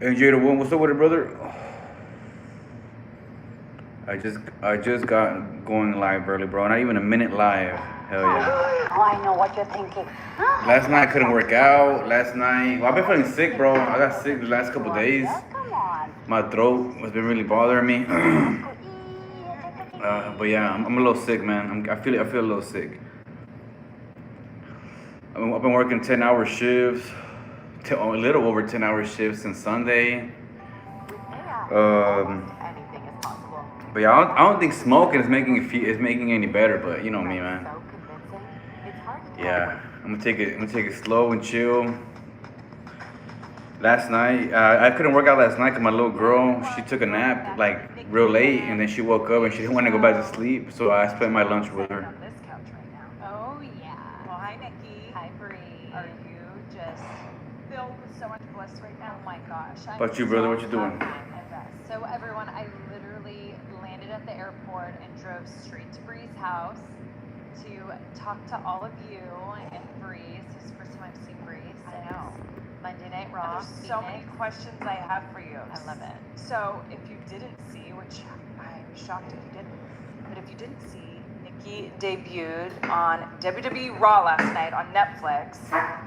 And Jada, what's up with it, brother? I just got going live early, bro. Not even a minute live. Hell yeah. Oh, I know what you're thinking. Last night I couldn't work out. Last night, well, I've been feeling sick, bro. I got sick the last couple days. Come on. My throat has been really bothering me. But yeah, I'm a little sick, man. I feel a little sick. I've been working 10-hour shifts, a little over 10-hour shifts since Sunday. Anything is possible. But yeah, I don't think smoking is making any better. But you know me, man. So convincing. It's hard to Yeah, I'm gonna take it slow and chill. Last night, I couldn't work out last night because my little girl, she took a nap like real late, and then she woke up and she didn't want to go back to sleep. So I spent my lunch with her. on this couch right now. Oh yeah. Well, hi, Nikki. Hi, Bree. Are you just filled with so much bliss right now? Oh my gosh. How about you, brother? What you doing? So everyone, I literally landed at the airport and drove straight to Bree's house to talk to all of you and Bree. This is the first time I've seen Bree since I know. Monday Night Raw. There's so many questions I have for you. I love it. So, if you didn't see, which I'm shocked if you didn't, but if you didn't see, Nikki debuted on WWE Raw last night on Netflix,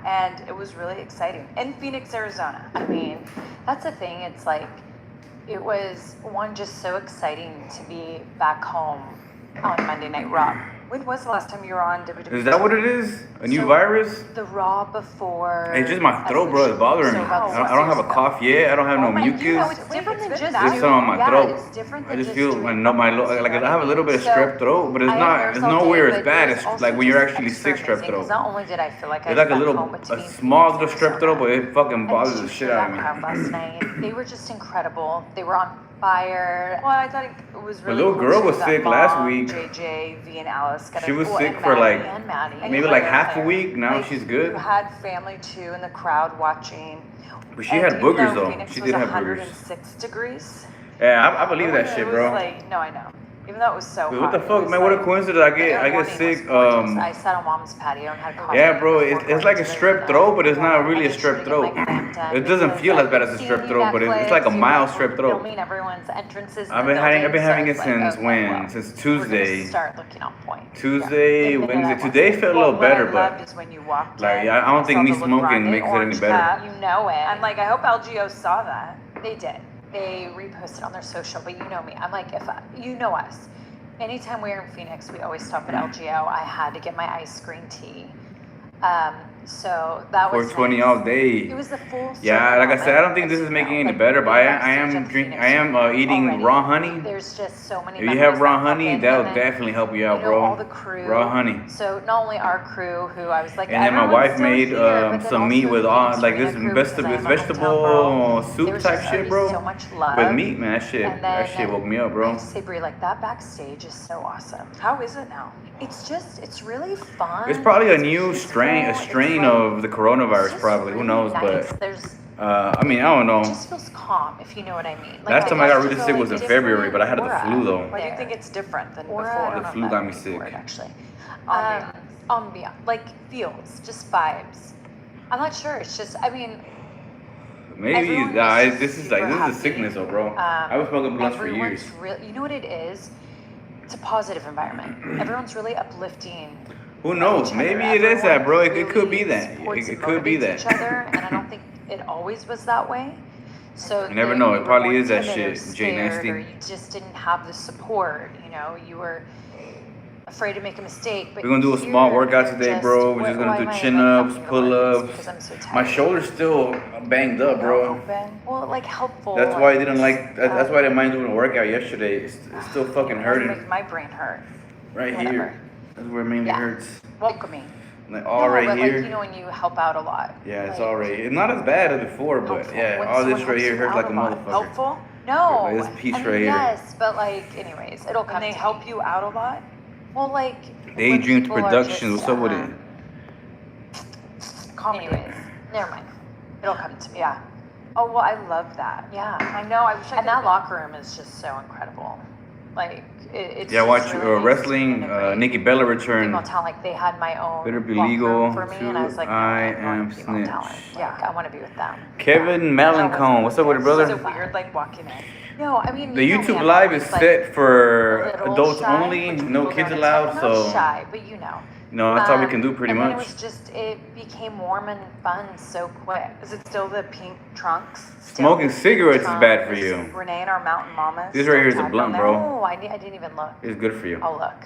and it was really exciting in Phoenix, Arizona. I mean, that's the thing. It's like, it was just so exciting to be back home on Monday Night Raw. When was the last time you were on WWE? Is that what it is? A new So- virus? The Raw before. It's just my throat, bro. It's bothering me. I don't have a cough yet. I don't have no You know, mucus. it's different than It's just been There's some on my yeah, throat. It's different I than just feel doing like I have a little bit of So, strep throat, but it's I had not. nerves It's all nowhere day, as but bad it was as also like when you're just actually sick extra strep amazing, 'cause throat. not only did I feel like I It's was like a back little, home, but to be a in small Phoenix, little strep throat, but it fucking and bothers the to shit show out that of me. crowd last night, they were just incredible. They were on fire. Well, I thought it was really little cool girl too was that sick last Mom, week. JJ, V, and Alice got She was well, sick and for Maddie. like And Maddie. And maybe Claire like half a Claire. week. Now Like, she's good. You had family too in the crowd watching. But she And had even boogers though though. Phoenix She was did have boogers. 106 degrees. Yeah, I believe that It shit, was bro. like, no, I know. Even though it was so Wait, hot. what the it fuck, was man? What a like- coincidence! I get Morning sick. was gorgeous. I sat on Mom's patio and had coffee. Yeah, bro. before It's like a going to strep the- throat, but it's not really a I made sure to strep get my throat. clamp done It doesn't because feel as I've bad been as a seeing strep you throat, but it's like a Netflix, mild you strep throat. Filming everyone's entrances. in I've the been having building, it so since it's like, when? okay, well, Since we're gonna Tuesday. start looking on point. Tuesday, The minute Wednesday. I walked Today in. felt a Well, little what better, I but loved is when you walked like in, I don't think saw me the smoking Grande makes it any orange better. cap. You know it. I'm like, I hope LGO saw that. They did. They reposted on their social, but you know me. I'm like, you know us. Anytime we were in Phoenix, we always stop at LGO. I had to get my iced green tea. So that was 420 nice. all day. It was the full. Yeah, circle like I said, I don't moment, think this as is you making know. any Like, better. But being I backstage am at the drink. Phoenix I am eating already, raw honey. There's just so many. If you memories have that raw happen, honey, and that'll then, definitely help you out, you know, bro. all the crew. Raw honey. So not only our crew, who I was like, And then my everyone's wife still made here, but then some meat also with the all Phoenix like this Arena crew, because I am a hometown vegetable girl. There soup was type just shit, already bro. so much love. With meat, man, And that shit then woke me up, I bro. have to say, Brie, like that backstage is so awesome. How is it now? It's really fun. It's probably a It's new peaceful, strain it's of like- the it's coronavirus, just probably. Who really knows? nice. But There's I mean, I don't it know. just feels calm, if you know what I mean. Like, Last the time I got guys really feel sick like was in different February, but I had the aura flu though. Why do you there. think it's different than Aura, I before? don't know The if flu that got me would be the sick. word, actually. Ambiance. Ambiance, like feels, just vibes. I'm not sure. It's just, I mean, Maybe everyone was this is super a happy. sickness, though, bro. I was smoking blunts for years. You know what it is? It's a positive environment. Everyone's really uplifting. Who knows? each other. Maybe it is that, bro. It could be Really that. supports It and could be motivates that. each other, and I don't think it always was that way. So You never then know. you It were probably more is that timid or shit, Jay scared, Nasty. or you just didn't have the support. You know, you were afraid to make a mistake. But We're gonna do a small here, workout you're today, just- bro. We're just why gonna am do I, chin like, ups, helping you pull like this? ups. Because I'm so tired. My shoulder's still banged up, bro. Open. Well, like helpful. That's why I didn't like, That's why I didn't mind doing a workout yesterday. It's still fucking It hurting makes my brain hurt. right whatever. here. That's where it mainly Yeah. hurts. Welcoming. Like No, all right but here. like, you know, when you help out a lot. Yeah, it's like, all right. It's not as bad as before, but helpful. yeah, When all this someone right here helps you hurts like a out a lot. motherfucker. Helpful? No. Like this piece I mean, right here. yes, but like, anyways, it'll come. And they to help me. you out a lot? Well, like. Daydream when people are Productions. just, What's up with it? Comedy. Anyways, never mind. It'll come to me. Yeah. Oh, well, I love that. Yeah. I know. I wish I And could. that locker room is just so incredible. Like it's Yeah, just watch really nice to wrestling. integrate Nikki Bella return. female talent. Like they had my own Better be locker legal. room for me, and I was like, no, I I'm going am to female snitch. talent. Like I want to be with them. Kevin Melancone, what's up with it, Was brother? it weird, like walking in? No, I mean The you know me, YouTube I'm live is always, like, set for a little adults shy, only, which no people kids don't allowed. expect. So Not shy, but you know. that's all we can do pretty and much. then it was just it became warm and fun so quick. Is it still the pink trunks? Smoking cigarettes is bad for you. Renee and our mountain mamas. This right here is a blunt, bro. Oh, I didn't even look. It's good for you. I'll look.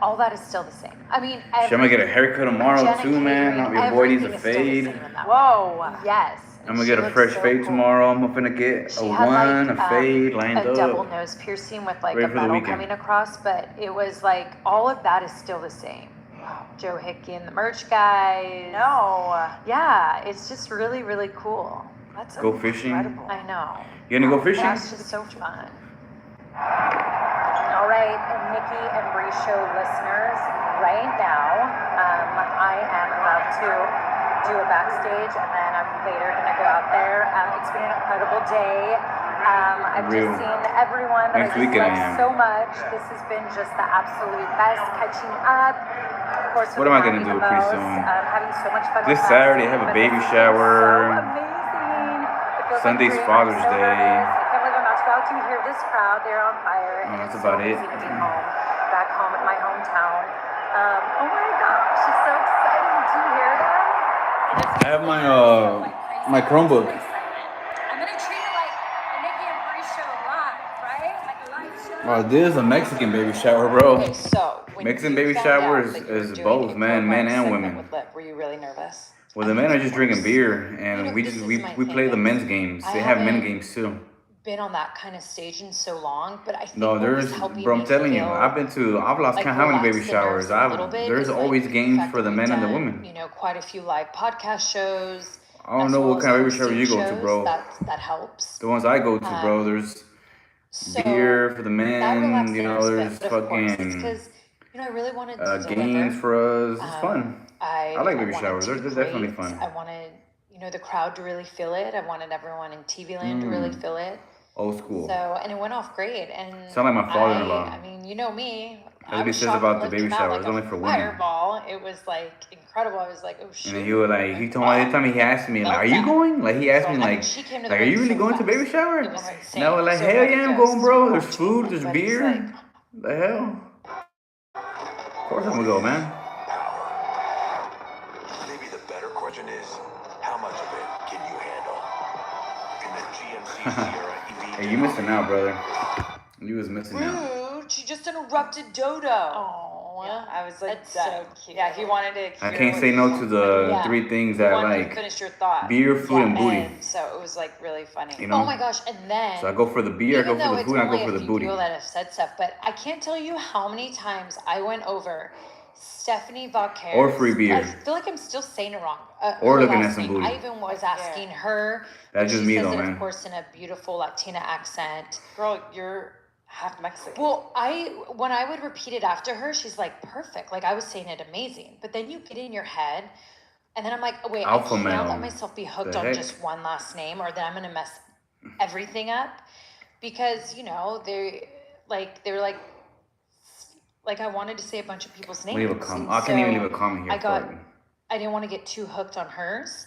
All that is still the same. I mean, I'm gonna get a haircut tomorrow too, man. Your boy needs a fade. Whoa. Yes. I'm gonna get a fresh fade tomorrow. I'm gonna get a one, a fade lined a up. double nose piercing with like Ready a for the metal weekend. coming across, but it was like all of that is still the same. Joe Hickey and the merch guys. No. Yeah, it's just really, really cool. That's Go fishing? incredible. I know. You gonna go fishing? That's just so fun. All right, Nikki and Bree Show listeners, right now, I am about to do a backstage, and then I'm later gonna go out there. It's been an incredible day. I've Real. just seen everyone that Next I just weekend I love am. so much. This has been just the absolute best, catching up. Of course, What am I gonna do pretty soon? Having so much fun. This with Saturday I have a but baby this has been shower. So amazing. It feels Sunday's like Father's I'm so Day. nervous. I can't believe I'm about to go out to hear this crowd. They're on fire. And that's it's about so it. amazing to be home, back home in my hometown. Oh my gosh, it's so exciting. Do you hear that? I have my Chromebook. I'm gonna treat it like a Nikki and Bree show live, right? Like a live show. Oh, this is a Mexican baby shower, bro. Okay, so when Mexican you baby found shower out is- that you were is doing both, a man, program men and segment women. with Lip, were you really nervous? Well, the men are just drinking beer, You know, and we this just is we my we thing play the is men's games. I They have men haven't games too. been on that kind of stage in so long, but I think No, what was there's, helping bro. I'm me telling you, feel I've lost like count how many relax baby the nerves showers. a little bit There's is, like, always the games fact for that the we've men and the done, women. you know, quite a few live podcast shows. I don't as know well what as kind of baby shower hosting you go to, shows. bro. That helps. The ones I go to, bro. Um, There's So beer for the that men. relaxed the You know, nerves a there's bit, but of course it's fucking because I really wanted to games deliver. for us. It's fun. I like baby wanted showers. to They're be definitely great. fun. I wanted, the crowd to really feel it. I wanted everyone in TV land to really feel it. Old school. So, and it went off great. And Sound like my father-in-law. I mean, you know me. That's I what he was says shocked about when the it baby came out shower. like It's a only for women. fireball. It was like incredible. I was like, oh shit. And then he was like, he told me every time he asked me, like, Love are you that. going? Like, he asked me, So, I mean, like, she came to the are you ring really so going to fast. baby shower? It was insane. And I was like, So hell ready yeah, I'm goes. going, bro. There's Watching food, there's everybody's beer. like, The hell? Of course I'm gonna go, man. Maybe the better question is, how much of it can you handle? In the GMC Sierra EV. Hey, you missing out, brother. You was missing out. Rude. She just interrupted Dodo. oh, Yeah, I was like, that's so cute. Yeah, he wanted to. I hear can't what say you- no to the Yeah. 3 things He that I wanted to like. finish your thought. Beer, food, and booty. And so it was like really funny. You know? Oh my gosh! And then So I go for the beer, I even go though for the it's food, I only go for a the few booty. people that have said stuff, but I can't tell you how many times I went over Stephanie Vaquer. Or free beer. I feel like I'm still saying it wrong. Or her looking last at some name. booty. I even was asking her. That's but just she me says though, it, man. of course, in a beautiful Latina accent. Girl, you're half Mexican. Well, when I would repeat it after her, she's like, perfect. Like I was saying it amazing. But then you get in your head, and then I'm like, oh, wait, Alpha I can't male. let myself be hooked The on heck? just one last name, or then I'm gonna mess everything up. Because they're like I wanted to say a bunch of people's names. Leave a comment. and I can't even so leave a comment here. I didn't want to get too hooked on hers.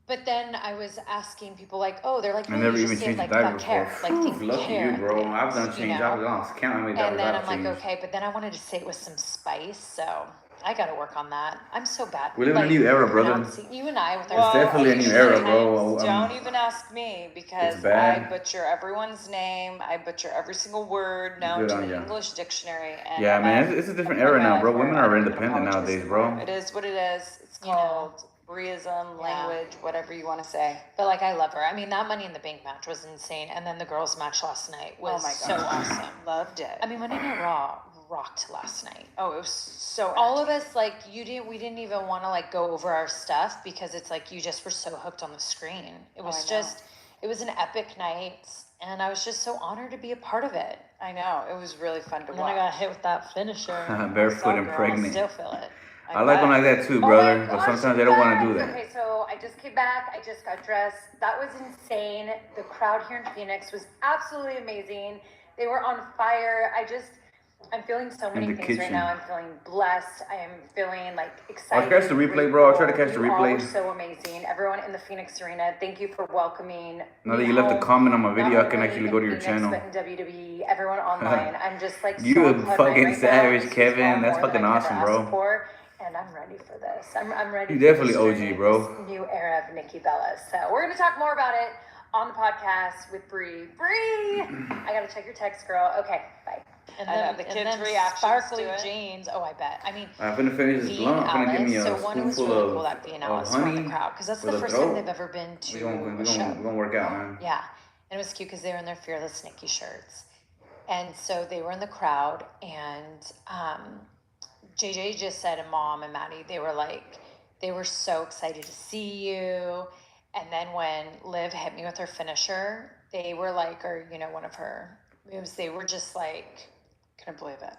But then I was asking people like, oh, they're like, I no, never you even just say changed like the diaper Vaquer, before. like Phew, think lucky care, you, bro. I've done you changed. know? I've lost count how many diapers And then I've I'm like, changed. okay, but then I wanted to say it with some spice, so I got to work on that. I'm so bad. We live in a new era, brother. pronouncing- You and I with our It's definitely a new era, bro. Don't even ask me because It's bad. I butcher everyone's name. I butcher every single word known Good to on the ya. English dictionary. And Yeah, I'm man, a- it's a different I'm era a now, guy bro. for Women it. are I don't even independent apologize nowadays, anymore. bro. It is what it is. It's You know. called Breeism, Yeah. language, whatever you want to say. But like, I love her. I mean, that Money in the Bank match was insane, and then the girls' match last night was Oh my so God. awesome. Loved it. I mean, Monday Night Raw rocked last night. Oh, it was so. All of us, like, we didn't even want to like go over our stuff because it's like you just were so hooked on the screen. It was I know. it was an epic night, and I was just so honored to be a part of it. I know it was really fun to And then watch. I got hit with that finisher. Barefoot and girl. I pregnant. still feel it. I like them like that too, brother. But sometimes they don't want to do that. Okay, so I just came back. I just got dressed. That was insane. The crowd here in Phoenix was absolutely amazing. they were on fire. I'm feeling so many the things kitchen. right now. I'm feeling blessed. I am feeling like I'll excited. catch the replay, bro. I'll try to catch the You all replay. were so amazing. Everyone in the Phoenix arena, thank you for welcoming Now that me you left a home. comment on my video, Not I can only actually in go to your Phoenix, channel. but in WWE, everyone online. I'm just like You so a on cloud fucking nine right savage, now. This is Kevin. all That's more than fucking I could ever awesome, bro. ask for, and I'm ready for this. I'm ready. You for definitely this OG, journey, bro. This new era of Nikki Bella. So we're gonna talk more about it on the podcast with Bree. Bree, I gotta check your text, girl. Okay, bye. And then- the and kids' then reactions sparkly to it. jeans. Oh, I bet. I mean, I'm gonna finish this V blunt. I'm gonna give me a Alice. So one, it was spoonful really cool that V of and Alice were in honey the crowd because that's for the the first time throat. they've ever been to We're a show. gonna work out, man. Yeah, and it was cute because they were in their Fearless Nikki shirts, and so they were in the crowd, and JJ just said, and Mom and Maddie, they were so excited to see you, and then when Liv hit me with her finisher, they were like, or one of her moves, they were just like, couldn't believe it.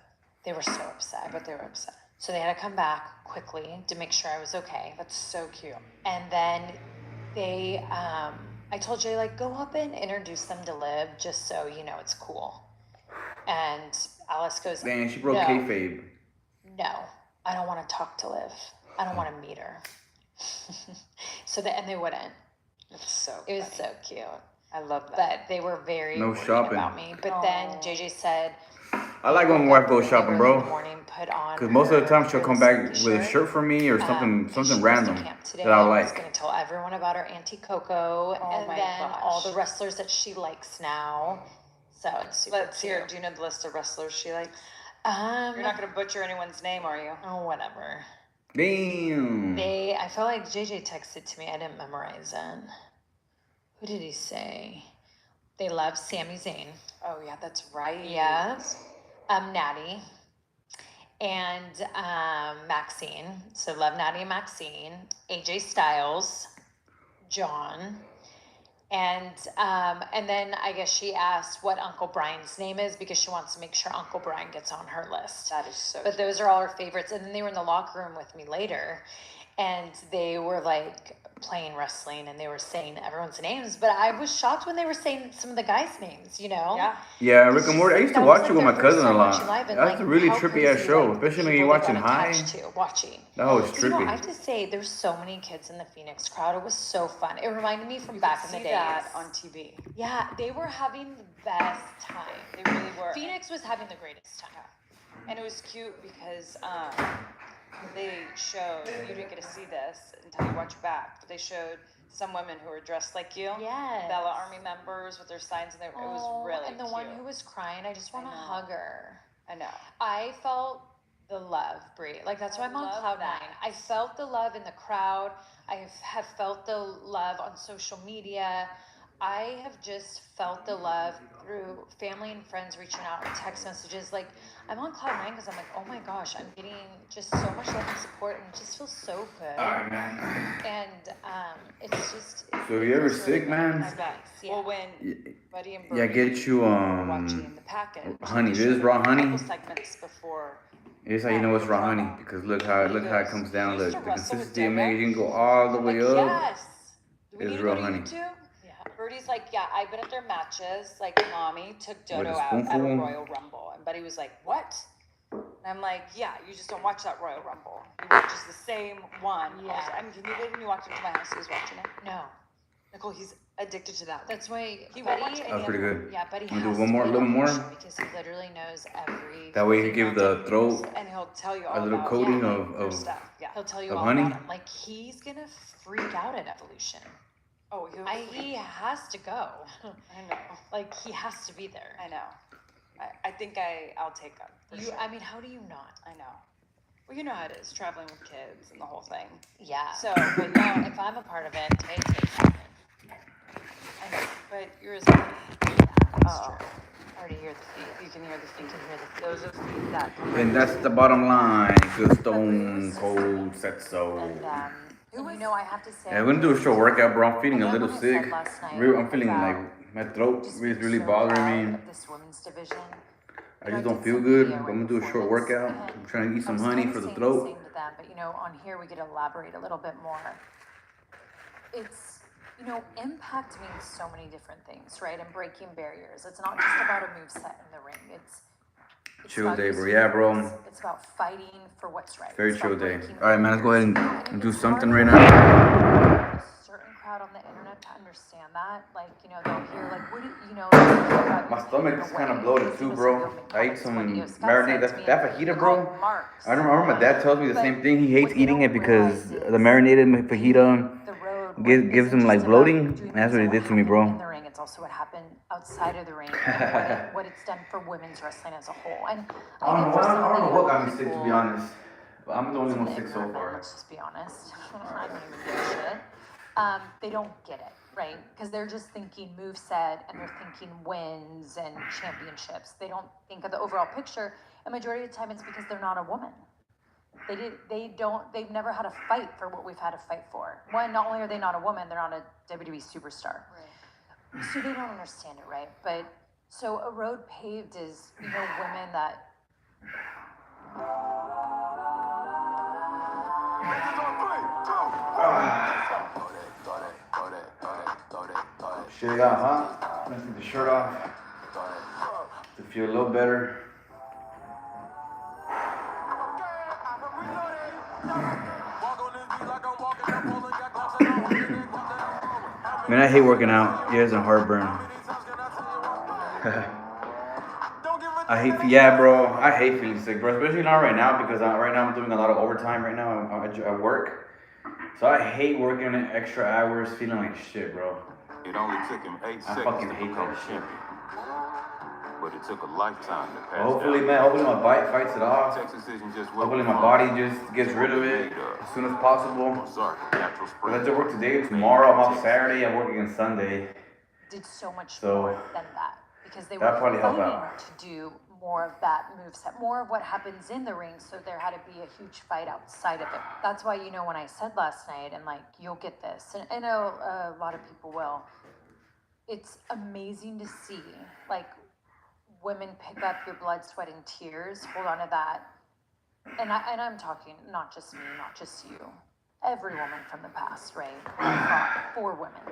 They were so upset. But they were upset. So they had to come back quickly to make sure I was okay. That's so cute. And then they, I told Jay, like, go up and introduce them to Liv just so it's cool. And Alice goes, Damn, she broke no, kayfabe. no, I don't want to talk to Liv. I don't want to meet her. And they wouldn't. It's so It was funny. so cute. I love that. But they were very No worried shopping. about me. But then JJ said, I like when my wife goes they shopping, were in bro. the morning, put on Because most of the her time she'll come back Fearless with a Nikki shirt for me or She something goes to random camp today that I and was like. going to tell everyone about her Auntie Coco and my then gosh. all the wrestlers that she likes now. So it's super Let's hear. cute. Do you know the list of wrestlers she likes? You're You're not going to butcher anyone's name, are you? Oh, whatever. Damn. I felt like JJ texted to me. I didn't memorize it. Who did he say? They love Sami Zayn. Oh, yeah, that's right. Yeah. Natty. And Maxine. So love Natty and Maxine. AJ Styles. John. And then I guess she asked what Uncle Brian's name is because she wants to make sure Uncle Brian gets on her list. That is so But those are all her favorites. And then they were in the locker room with me later, and they were like playing wrestling, and they were saying everyone's names. But I was shocked when they were saying some of the guys' names. Yeah. Yeah, Rick and Morty. I used to That was watch like it with their my first cousin a time lot. watching live, and, That's like, a really how trippy ass crazy, show, like, especially when people you're they watching got High. attached to watching. That was But, I trippy. have to say, there's so many kids in the Phoenix crowd. It was so fun. It reminded me from back in the See days. that on TV. Yeah, they were having the best time. They really were. Phoenix was having the greatest time. And it was cute because they showed, you didn't get to see this until you watch it back, but they showed some women who were dressed like you. Yes. Bella Army members with their signs, and it was really And the cute. one who was crying, I just want to know. hug her. I know. I felt the love, Brie. Like, that's why I'm on love cloud that. nine. I felt the love in the crowd. I have felt the love on social media. I have just felt the love through family and friends reaching out and text messages. Like, I'm on cloud nine because I'm like, oh my gosh, I'm getting just so much love and support, and it just feels so good. Alright, man. And it's just. So you ever feels sick, good. man? It's nice, yeah. Well, when Buddy and Yeah, Birdie get you were watching the package, honey. they This is showed raw a honey. couple segments before. Here's how you know it's raw honey, because look how it comes down. Look, the consistency of it, you can go all the way Like, up. yes. Do we It's need to real go to honey. YouTube? Yeah. Birdie's like, yeah, I've been at their matches. Like, mommy took Like Dodo a out at a spoonful? Royal Rumble. And Buddy was like, what? And I'm like, yeah, you just don't watch that Royal Rumble. You watch just the same one. Yeah. I mean, can you believe when you walked into my house, he was watching it? No. Nicole, he's addicted to that. That's why He won't Buddy. watch That was pretty good. Yeah, Buddy Wanna do has one to more, be a little on more? the show because he literally knows every. That way you can give the throat And he'll tell you all a little about coating their of stuff. Yeah. He'll tell you Of all honey? about it. Like, he's gonna freak out at Evolution. Oh, He has to go. I know. Like, he has to be there. I know. I think I'll take him. For sure. I mean, how do you not? I know. Well, you know how it is, traveling with kids and the whole thing. Yeah. So, but no, if I'm a part of it, Tay takes it. I know, but yours. Oh, I already hear the feet. you can hear the feet. You can hear the feet. Those are feet that come. And that's the bottom line. Good stone cold set so. And I have to say. Yeah, we're gonna do a short workout, bro. I'm feeling a I little know I sick. said last night I'm feeling about like my throat just is being really so bothering proud me. of this women's division. I just don't feel good. I'm gonna do a short workout. I'm trying to eat some honey for the throat. Same to them, but on here we get to elaborate a little bit more. It's Impact means so many different things, right? And breaking barriers. It's not just about a moveset in the ring. It's Chill about day, bro. using Yeah, bro. moves. It's about fighting for what's right. Very It's chill about day. breaking All right, man. Let's go ahead barriers. and do It's something hard right now. for a certain crowd on the internet to understand that. Like, they'll hear like, what do about My you stomach's being kind of away? bloated Casey too, was bro. filming I ate comments some when Scott marinade. said to me, That fajita, "You're bro. called Marks." I remember my dad tells me the But same thing. He hates what they eating it don't because realize the is marinated fajita the road gives isn't him like just about bloating. doing And that's what moves he that did to me, happen bro. in the ring. It's also what happened outside of the ring and what it's done for women's wrestling as a whole. And I don't know. for some I don't of know the what young got me sick, to be people, honest. But I'm the only some one of the sick so ignorant men, far. let's just be honest. I don't even give a shit. They don't get it, right? Because they're just thinking moveset and they're thinking wins and championships. They don't think of the overall picture. And majority of the time, it's because they're not a woman. They've never had a fight for what we've had to fight for. One, not only are they not a woman, they're not a WWE superstar. Right. So they don't understand it, right? But so a road paved is, women that. Shit, it got hot. Let's take the shirt off to feel a little better. Man, I hate working out. It isn't heartburn. I hate, bro. I hate feeling sick, bro. Especially not right now because right now I'm doing a lot of overtime right now at work. So I hate working extra hours, feeling like shit, bro. It only took him 8 seconds fucking to hate become that shit. champion. But it took a lifetime to pass Hopefully, down. man. Hopefully my bike fights it off. Texas isn't just Hopefully my body just gets rid of it as soon as possible. Let's work today, tomorrow. I'm off Saturday. I work again Sunday. Did so much So, more than that because they that'd were probably help fighting out. to do more of that moveset, more of what happens in the ring. So there had to be a huge fight outside of it. That's why, when I said last night, and like, you'll get this, and I know a lot of people will. It's amazing to see, like, women pick up your blood, sweat, and tears. Hold on to that. And I'm talking not just me, not just you. Every woman from the past, right? Who fought for women.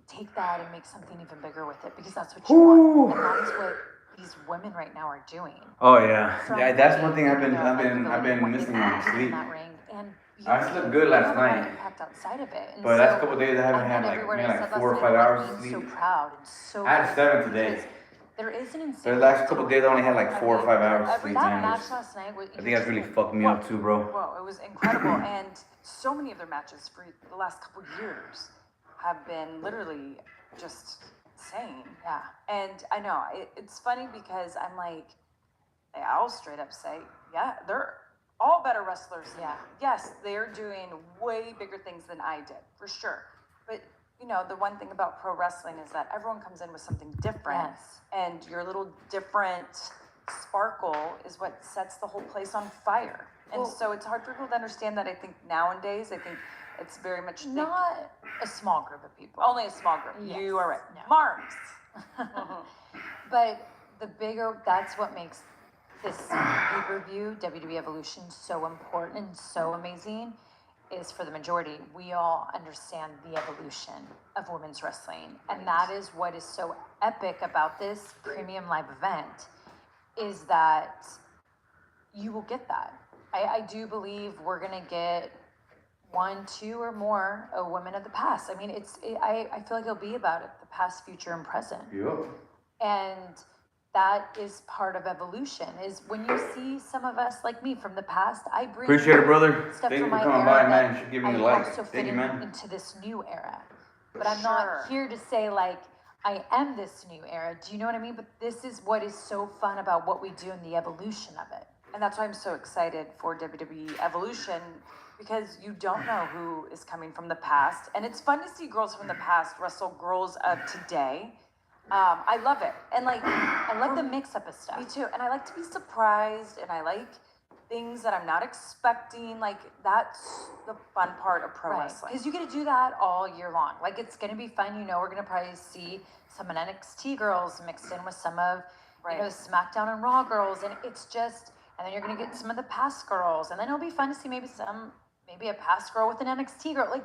Take that and make something even bigger with it because that's what you want. And that is what these women right now are doing. Oh yeah, From yeah. That's one thing I've their been likability, what missing they've on acted in sleep. that ring, and I slept good last night. Impact outside of it. And But so, last couple of days I haven't had every word I maybe said like last 4 or night 5 about hours of being sleep. so proud and so I had 7 today. because there is an But the last couple of days I only had like 4 or 5 hours of sleep, that man. match last night was, I think that's really fucked me up too, bro. Whoa, it was incredible. And so many of their matches for the last couple years have been literally just insane. Yeah. And I know, it's funny because I'm like, I'll straight up say, yeah, they're all better wrestlers. Yeah. Yes, they're doing way bigger things than I did, for sure. But, the one thing about pro wrestling is that everyone comes in with something different. Yes. And your little different sparkle is what sets the whole place on fire. And so it's hard for people to understand that. I think nowadays, it's very much Not a small group of people. only a small group. Yes. You are right. No. Marks. But that's what makes this pay-per-view, WWE Evolution, so important and so amazing, is for the majority, we all understand the evolution of women's wrestling. And that is what is so epic about this premium live event, is that you will get that. I do believe we're gonna get 1, 2, or more women of the past. I mean, I feel like it'll be about it, the past, future, and present. Yep. And that is part of evolution, is when you see some of us like me from the past, I bring Appreciate it, brother. stuff Thank you from for my coming era by, man. that You should give me a I like. also Thank you, fit man. into this new era. But I'm not here to say like I am this new era. Do you know what I mean? But this is what is so fun about what we do in the evolution of it. And that's why I'm so excited for WWE Evolution, because you don't know who is coming from the past. And it's fun to see girls from the past wrestle girls of today. I love it. And like, I like the mix up of stuff. me too. And I like to be surprised, and I like things that I'm not expecting. Like, that's the fun part of pro wrestling. Because you get to do that all year long. Like, it's going to be fun. We're going to probably see some of NXT girls mixed in with some of, SmackDown and Raw girls. And it's just, and then you're going to get some of the past girls. And then it'll be fun to see maybe a past girl with an NXT girl. Like,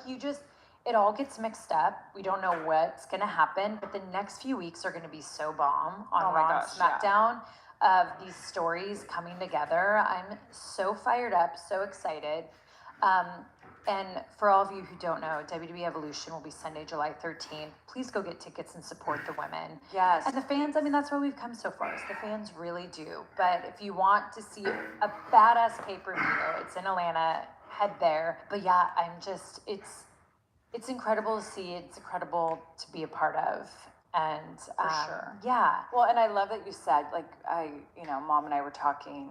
it all gets mixed up. We don't know what's going to happen, but the next few weeks are going to be so bomb on Oh my Raw and gosh, yeah. SmackDown of these stories coming together. I'm so fired up, so excited. And for all of you who don't know, WWE Evolution will be Sunday, July 13th. Please go get tickets and support the women. Yes. And the fans, I mean, that's why we've come so far. Is the fans really do. But if you want to see a badass pay-per-view, it's in Atlanta, head there. But yeah, I'm just, it's incredible to see. It's incredible to be a part of. And For sure. Yeah. Well, and I love that you said, like, Mom and I were talking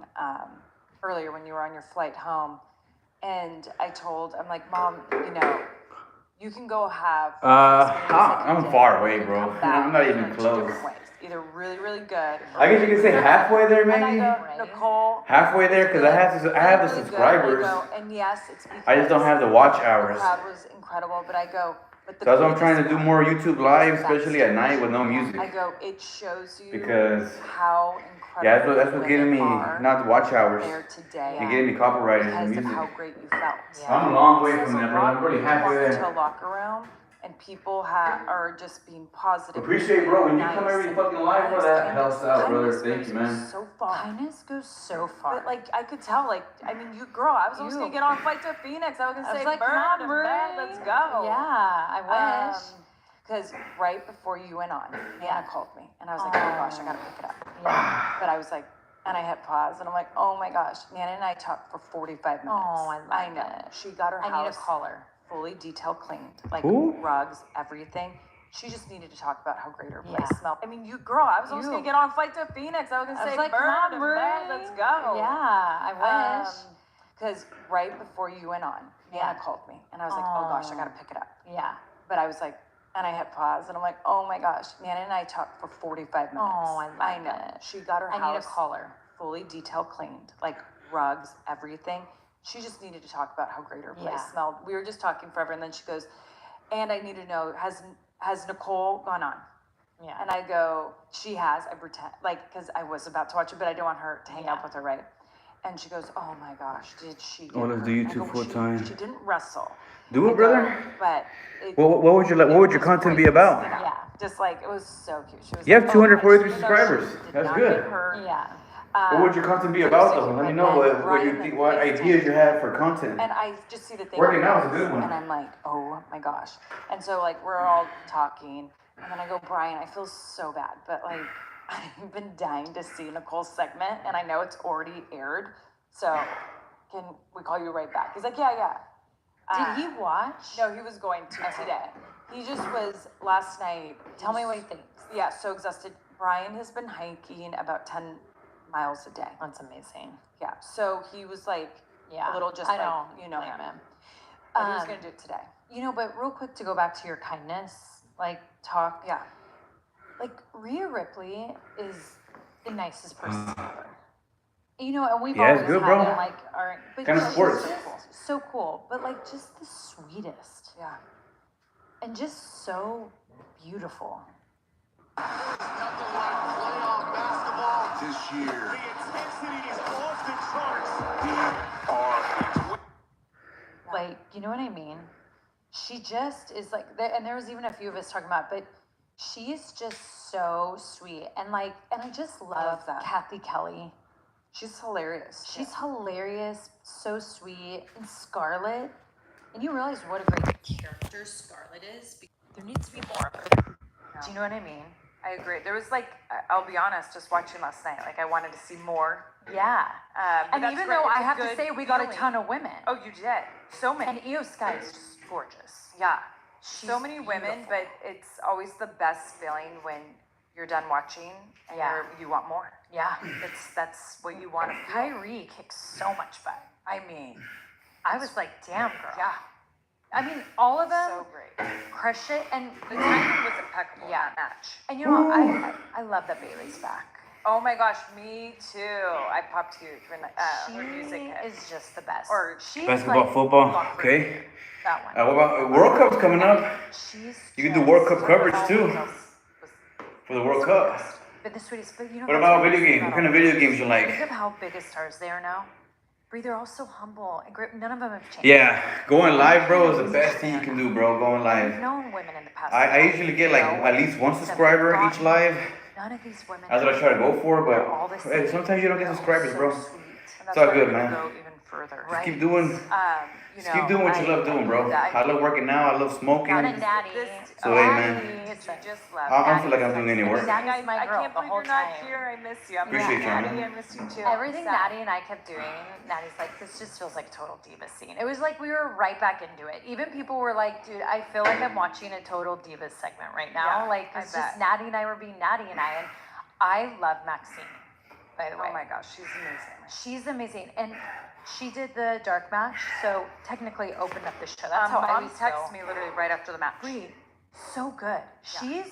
earlier when you were on your flight home. And I'm like, Mom, you can go have. I'm far away, bro. I'm not even close. Either really, really good. I guess you could say halfway there, And I maybe. go, Nicole. Halfway there, because I have the really subscribers. Good. I go, and yes, it's because I just don't have the watch the hours. crowd was incredible, but I go, but the So that's why I'm trying to do biggest more one YouTube live, is especially at night with no I music. go, it shows you Because how incredible yeah, that's what's getting me women are not the watch hours there today and getting me copyrighted in because of music. how great you felt. Yeah. I'm a long way It says from a that, bro. lot I'm when really you happy walk with into a that. locker room and people are just being positive. Appreciate, bro. When you come nice, every and fucking live, bro, that helps out, brother. kindness Thank you, goes man. So far. Kindness goes so far. But like I could tell, you girl, I was almost You. gonna get on a flight to Phoenix. I was gonna I was say, like, "Bird, Mom, I'm really? back, let's go." Yeah, I wish. Because right before you went on, Yeah. Nana called me, and I was like, "Oh gosh, I gotta pick it up." Yeah. But I was like, and I hit pause, and I'm like, "Oh my gosh!" Nana and I talked for 45 minutes. Oh, I love know. it. She got her I need house to call her. fully detail cleaned, like Who? rugs, everything. She just needed to talk about how great her place Yeah. smelled. I mean, you girl, I was almost You. gonna get on a flight to Phoenix. I was gonna I was say, like, "Bird, Mom, I'm really? back, let's go." Yeah, I wish. Because right before you went on, Nana Yeah. called me, and I was like, "Oh gosh, I gotta pick it up." Yeah. But I was like, and I hit pause, and I'm like, "Oh my gosh!" Nana and I talked for 45 minutes. Oh, I love know. it. She got her I house need to call her. fully detail cleaned, like rugs, everything. She just needed to talk about how great her place Yeah. smelled. We were just talking forever, and then she goes, "And I need to know, has Nicole gone on?" Yeah. And I go, "She has." I pretend because I was about to watch it, but I don't want her to hang out Yeah. with her, right? And she goes, "Oh my gosh, did she?" Oh, let's get do hurt?" I YouTube go, full time. She didn't wrestle. Do I it, go, brother. But it, What would your it was content be great, about? Yeah, just like it was so cute. She was You have like, 243 "Oh, subscribers. she did That's not good. get hurt." Yeah. What would your content be it was about, so though? cute, Let me but know then what you Brian think, the what FaceTime ideas you me, have for content. And I just see the thing. Working out is a goes, good one. And I'm like, oh my gosh. And so we're all talking, and then I go, "Brian, I feel so bad, but I've been dying to see Nicole's segment, and I know it's already aired. So can we call you right back?" He's like, "Yeah." Did he watch? No, he was going to today. He just was last night. Tell me what he thinks. Yeah, so exhausted. Brian has been hiking about 10 miles a day. That's amazing. Yeah, so he was like Yeah. a little just I don't him. blame him. But he was gonna do it today. But real quick to go back to your kindness, talk. Yeah. Rhea Ripley is the nicest person ever. And we've Yeah, it's always good, had bro. him, but Kind of she's sports. just so cool. But just the sweetest Yeah. and just so beautiful. Nothing like playoff basketball this year. The intensity is off the charts. You know what I mean? She just is and there was even a few of us talking about, but she is just so sweet. And I just love that. Kathy Kelly. She's hilarious. She's hilarious, so sweet. And Scarlett, and you realize what a great character Scarlett is? There needs to be more of her. Do you know what I mean? I agree. There was I'll be honest, just watching last night, I wanted to see more. Yeah. But And that's even great. though It's I a have to good say we got a feeling. ton of women. Oh, you did. So many. And Io Sky is just gorgeous. Yeah. She's So many women, beautiful. but it's always the best feeling when you're done watching and Yeah. you want more. Yeah. That's what you want to feel. Kyrie kicks so much butt. I mean, I was like, damn, girl. yeah. I mean, all of them So great. crush it. And The timing was impeccable Yeah. in that match. And I love that Bailey's back. Oh my gosh, me too. I popped huge when her music She hit. is just the best. Or she's Basketball, football, okay. That one. What about World Cup's coming up? She's You can do World Cup just coverage All too else was for the World Cup. But the sweetest. But What about video games? What kind of video games you Think like? of how big of stars they are now. They're all so humble and great. None of them have changed. Yeah, going live, bro, is the best thing you can do, bro. Going I've live. known women in the past. I usually get like at least one subscriber each live. None of these women. That's what I try to go for, they're all the but hey, same. sometimes you don't get They're subscribers, all bro. so sweet. And It's all why good, we man. Go even further. Just keep doing. Just keep doing what you love doing, bro. I love working out. I love smoking. Got a natty. So hey, man. It's just love. I don't feel like I'm doing any work. Natty's my girl I can't the believe whole you're not time. here. I miss you. I'm Appreciate you, Natty. man. I miss you too. Everything Natty and I kept doing, Natty's like, this just feels like a total diva scene. It was like we were right back into it. Even people were like, dude, I feel like I'm watching a total divas segment right now. Yeah, like, it's just Natty and I were being Natty and I love Maxine, by the way. Oh my gosh, she's amazing. She's amazing. And she did the dark match, so technically opened up the show. That's how I Mom always texted feel. me literally right after the match. Brie, so good. She's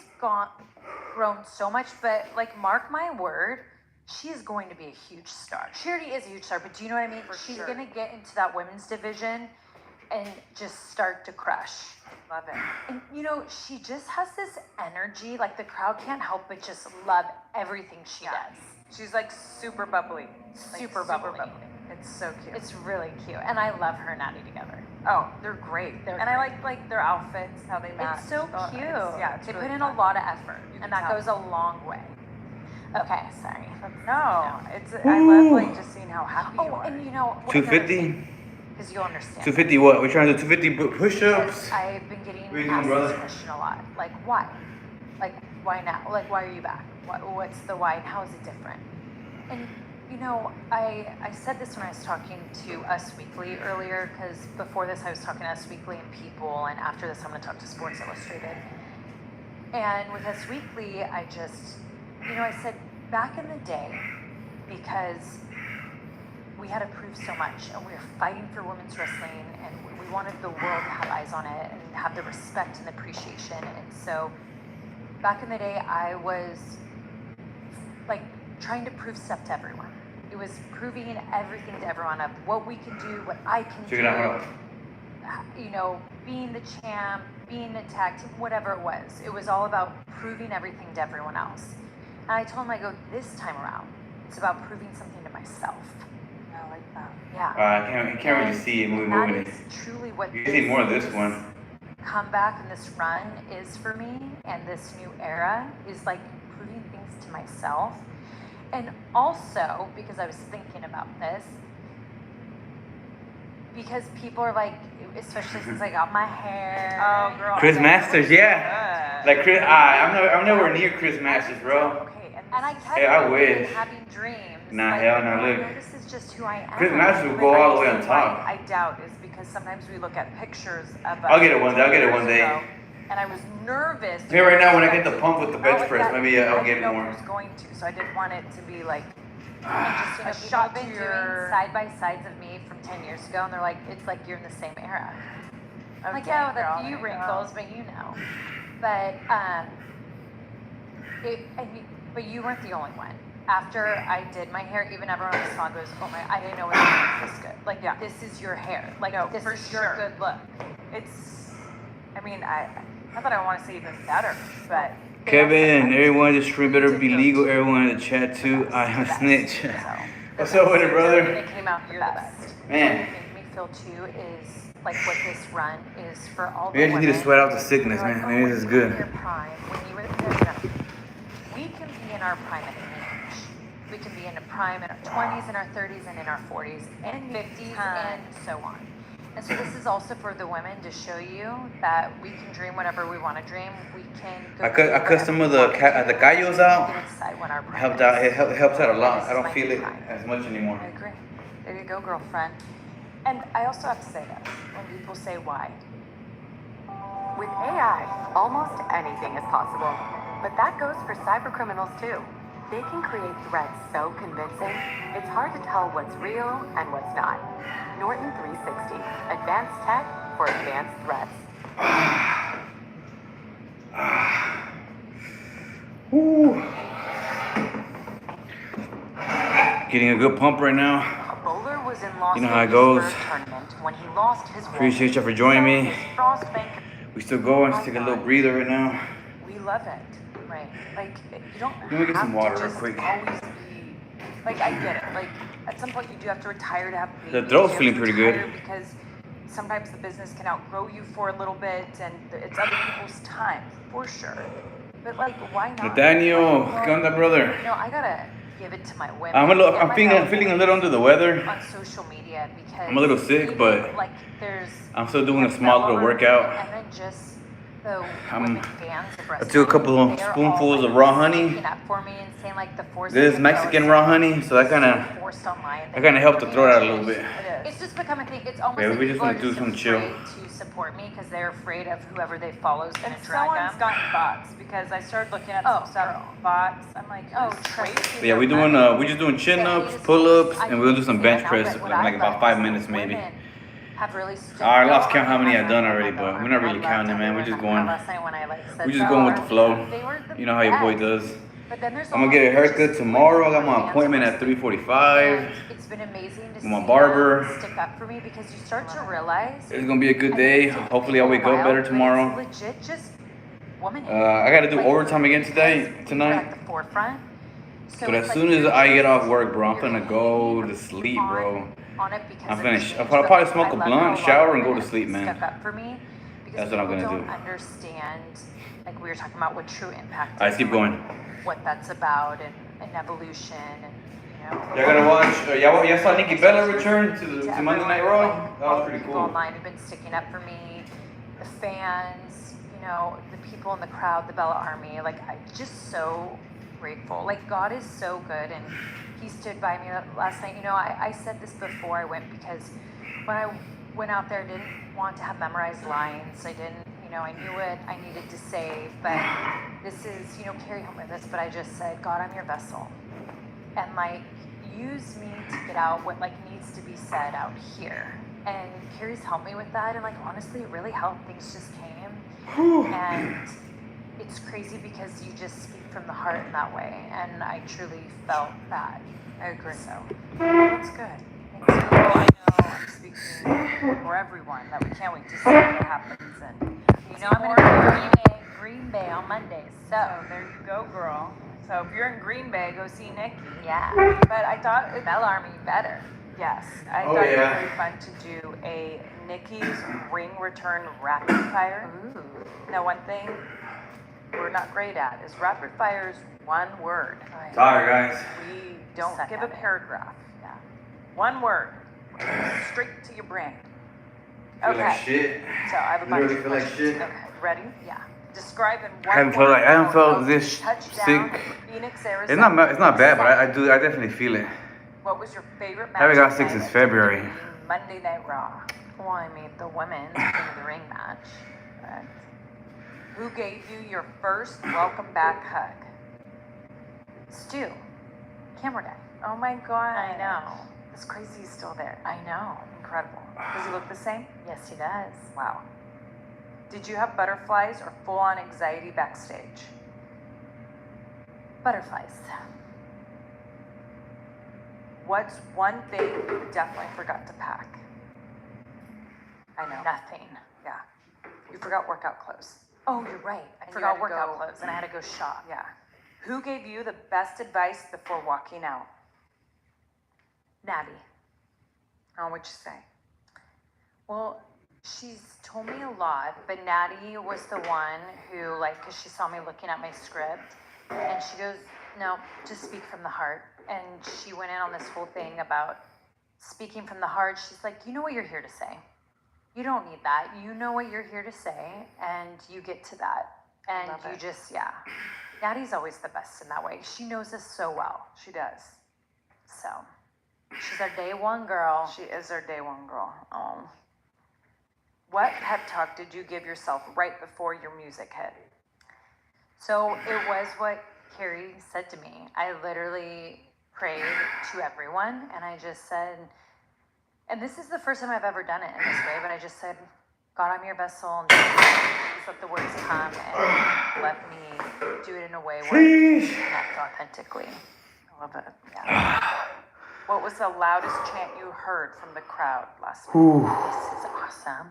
grown so much, but like, mark my word, she is going to be a huge star. She already is a huge star, but do you know what I mean? She's sure. gonna get into that women's division and just start to crush. Love it. And you know, she just has this energy, like the crowd can't help but just love everything she does. She's like super bubbly. Super bubbly. It's so cute. It's really cute. And I love her and Natty together. Oh, they're great. And I like their outfits, how they match. It's so Oh, cute. It's They really put in fun. a lot of effort, You and can that tell. goes a long way. Okay, sorry. No, it's I love like just seeing how happy you Oh, are. and you know, 250? because you'll understand. 250 what? We're trying to do 250 Because push-ups. I've been getting What are you asked doing, this brother? question a lot. Like, why? Like, why now? Like, why are you back? What's the why, and how is it different? And you know, I said this when I was talking to Us Weekly earlier, because before this I was talking to Us Weekly and People, and after this I'm going to talk to Sports Illustrated. And with Us Weekly, I just, you know, I said back in the day, because we had to prove so much, and we were fighting for women's wrestling, and we wanted the world to have eyes on it and have the respect and appreciation. And so back in the day, I was like trying to prove stuff to everyone. It was proving everything to everyone of what we can do, what I can Check do. it out. You know, being the champ, being a tag team, whatever it was. It was all about proving everything to everyone else. And I told him, I go, this time around, it's about proving something to myself. I like that. Yeah. I can't really see it And moving. that is truly what You see more of this one. comeback and this run is for me, and this new era is like proving things to myself. And also, because I was thinking about this, because people are like, especially since I got my hair. Oh, girl. Chris Masters, yeah. Good. Like Chris, I'm nowhere near Chris Masters, bro. Okay, And I kept Hey, I wish. having dreams. Nah, like, hell no, oh, look. no, this is just who I am. Chris Masters will But go I all the way on see why top. I doubt is because sometimes we look at pictures of. I'll get it one day. I'll get it one day. ago, And I was nervous. Hey, right now when I get the pump with the bench like press, that, maybe I'll I get didn't it know more. who was going to, so I didn't want it to be like. And just, you know, A people shot have been to doing your- side by sides of me from 10 years ago, and they're like, it's like you're in the same era. I'm like, Okay, yeah, with girl, a few there you go. wrinkles, but you know. But but you weren't the only one. After I did my hair, even everyone I saw goes, oh my, I didn't know it was this good. Like, Yeah. this is your hair. Like, No, this for is your sure. good look. It's. I mean, not that I want to say even better, but. Kevin, everyone, this stream better be legal. Everyone in the chat too. I am a snitch. What's up with it, And brother? it came out the best. Man. What made me feel too is like what this run is for all the Maybe I just need to women sweat out the who are sickness, like, man. oh, Maybe when this is you were in good. your prime, when you were no. We can be in our prime at any age. We can be in a prime in our 20s, in our 30s, and in our 40s, and 50s, and so on. And so this is also for the women to show you that we can dream whatever we want to dream. We can go I cut some of the callos out. We can decide when our prime Helped out. is. It helps out a lot. This I is don't my feel it prime. as much anymore. I agree. There you go, girlfriend. And I also have to say this when people say why. With AI, almost anything is possible. But that goes for cybercriminals too. They can create threats so convincing, it's hard to tell what's real and what's not. Norton 360, advanced tech for advanced threats. Woo. Getting a good pump right now. A bowler was in Las You know how it Vegas goes. for a tournament when he lost his wallet. Appreciate you for joining me. His frostbank. We still going. Let's take a little breather right now. We love it, right? Like you don't Let me get have some water to real just quick. always be like I get it. Like at some point you do have to retire to have babies. The throat's You have feeling to pretty good. retire because sometimes the business can outgrow you for a little bit, and it's other people's time, for sure. But like, why not? Nathaniel, ¿qué onda, brother? No, I gotta give it to my women. I'm and feeling a little under the weather. on social media because I'm a little sick, even, but like there's I'm still doing a small little workout. and then just the women fans of I took a couple of spoonfuls of raw honey. Up for me and saying like the force This is Mexican raw honey, so that kind of forced online. helped the throat out a little bit. It is. It's just become a thing. It's almost Yeah, like we just people wanna are do just some chill. afraid to support me because they're afraid of whoever they follow is And gonna drag someone's them. gotten bots because I started looking at Oh, some stuff. girl. Bots. I'm like, Oh, who's trust crazy? me. Yeah, we just doing chin ups, pull ups, and we'll do some bench press in like about 5 minutes maybe. Have really stood I lost out count how many on I've done my already, own but we're not really I loved counting, how man. they We're were just in going. that last night when I, like, said We're just going with the so. flow. They were the You know how your boy best. does. But then there's I'm gonna get a haircut tomorrow. I got my appointment at 3:45. And it's been amazing to With my see barber. them stick up for me because you start to realize. It's gonna be a good day. Hopefully, I'll wake up better tomorrow. It's legit just woman. I gotta do overtime again At tonight. the forefront. So But it's as like soon as you're I get just- off work, bro, I'm you're gonna go to hanging sleep, bro. on it because I'm of finished. change, I'll but, probably like, smoke I a love blunt, how a lot shower, of and go to women sleep, man. Step up for me because That's what I'm people gonna don't do. understand, like we were talking about, what true impact. Alright, is keep and, like, going. What that's about and evolution and you know. Y'all gotta watch. Y'all saw Nikki Bella return to Monday Night Raw. Like, That all was the pretty people cool. online have been sticking up for me, the fans, you know, the people in the crowd, the Bella Army. Like, I'm just so grateful. Like, God is so good, and He stood by me last night. You know, I said this before I went because when I went out there, I didn't want to have memorized lines. I didn't, you know, I knew what I needed to say, but this is, you know, Carrie helped me with this, but I just said, God, I'm your vessel. And like, use me to get out what like needs to be said out here. And Carrie's helped me with that, and like honestly, it really helped. Things just came, and it's crazy because you just speak from the heart in that way, and I truly felt that. I agree. So that's good. Thanks. Well, I know I'm speaking for everyone that we can't wait to see what happens. And You know, I'm in Green Bay on Monday, so so there you go, girl. So if you're in Green Bay, go see Nikki. yeah, But I thought it Bell Army better. Yes, I Oh, thought it'd yeah. be very fun to do a Nikki's ring return rapid fire. Ooh. Now, one thing we're not great at is rapid fire is one word. Sorry, guys. We don't Suck give at a it. paragraph. Yeah. One word, straight to your brain. Feel Okay. like shit. So I have a bunch Literally of feel like questions. shit. Okay, ready? Yeah. Describe in I haven't one felt word. like I haven't felt how this touchdown, sick. Phoenix, Arizona. It's not bad, but I definitely feel it. What was your favorite match? I haven't got of sick the since night at February. WWE Monday Night Raw. Well, I mean, the women's King of the Ring match. Correct. Who gave you your first welcome back hug? Stu, camera guy. Oh my god. I know. It's crazy he's still there. I know. Incredible. Does he look the same? Yes, he does. Wow. Did you have butterflies or full on anxiety backstage? Butterflies. What's one thing you definitely forgot to pack? I know. Nothing. Yeah. You forgot workout clothes. Oh, you're right. I And you forgot had to workout go- clothes, and I had to go shop. Yeah. Who gave you the best advice before walking out? Natty. Oh, what'd you say? Well, she's told me a lot, but Natty was the one who, like, because she saw me looking at my script, and she goes, no, just speak from the heart. And she went in on this whole thing about speaking from the heart. She's like, you know what you're here to say. You don't need that. You know what you're here to say, and you get to that. And Love you it. just, yeah. Natty's always the best in that way. She knows us so well. She does. So, she's our day one girl. She is our day one girl. What pep talk did you give yourself right before your music hit? So it was what Carrie said to me. I literally prayed to everyone, and I just said, and this is the first time I've ever done it in this way, but I just said, God, I'm your vessel, and just let the words come, and let me do it in a way where I can connect authentically. I love it. Yeah. What was the loudest chant you heard from the crowd last week? Ooh. This is awesome.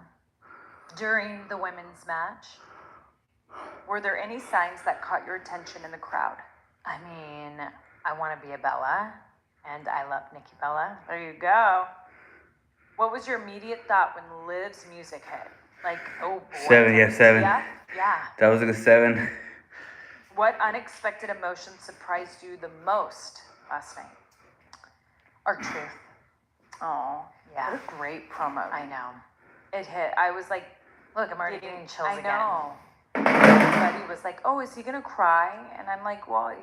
During the women's match, Were there any signs that caught your attention in the crowd? I mean, I want to be a Bella. And I love Nikki Bella. There you go. What was your immediate thought when Liv's music hit? Like, oh boy. 7, yeah, 7. Yeah. That was a good 7. What unexpected emotion surprised you the most last night? Our truth. Oh, Yeah. what a great promo. I know. It hit. I was like, Look, I'm already getting chills I again. know. Buddy was like, oh, is he gonna cry? And I'm like, well,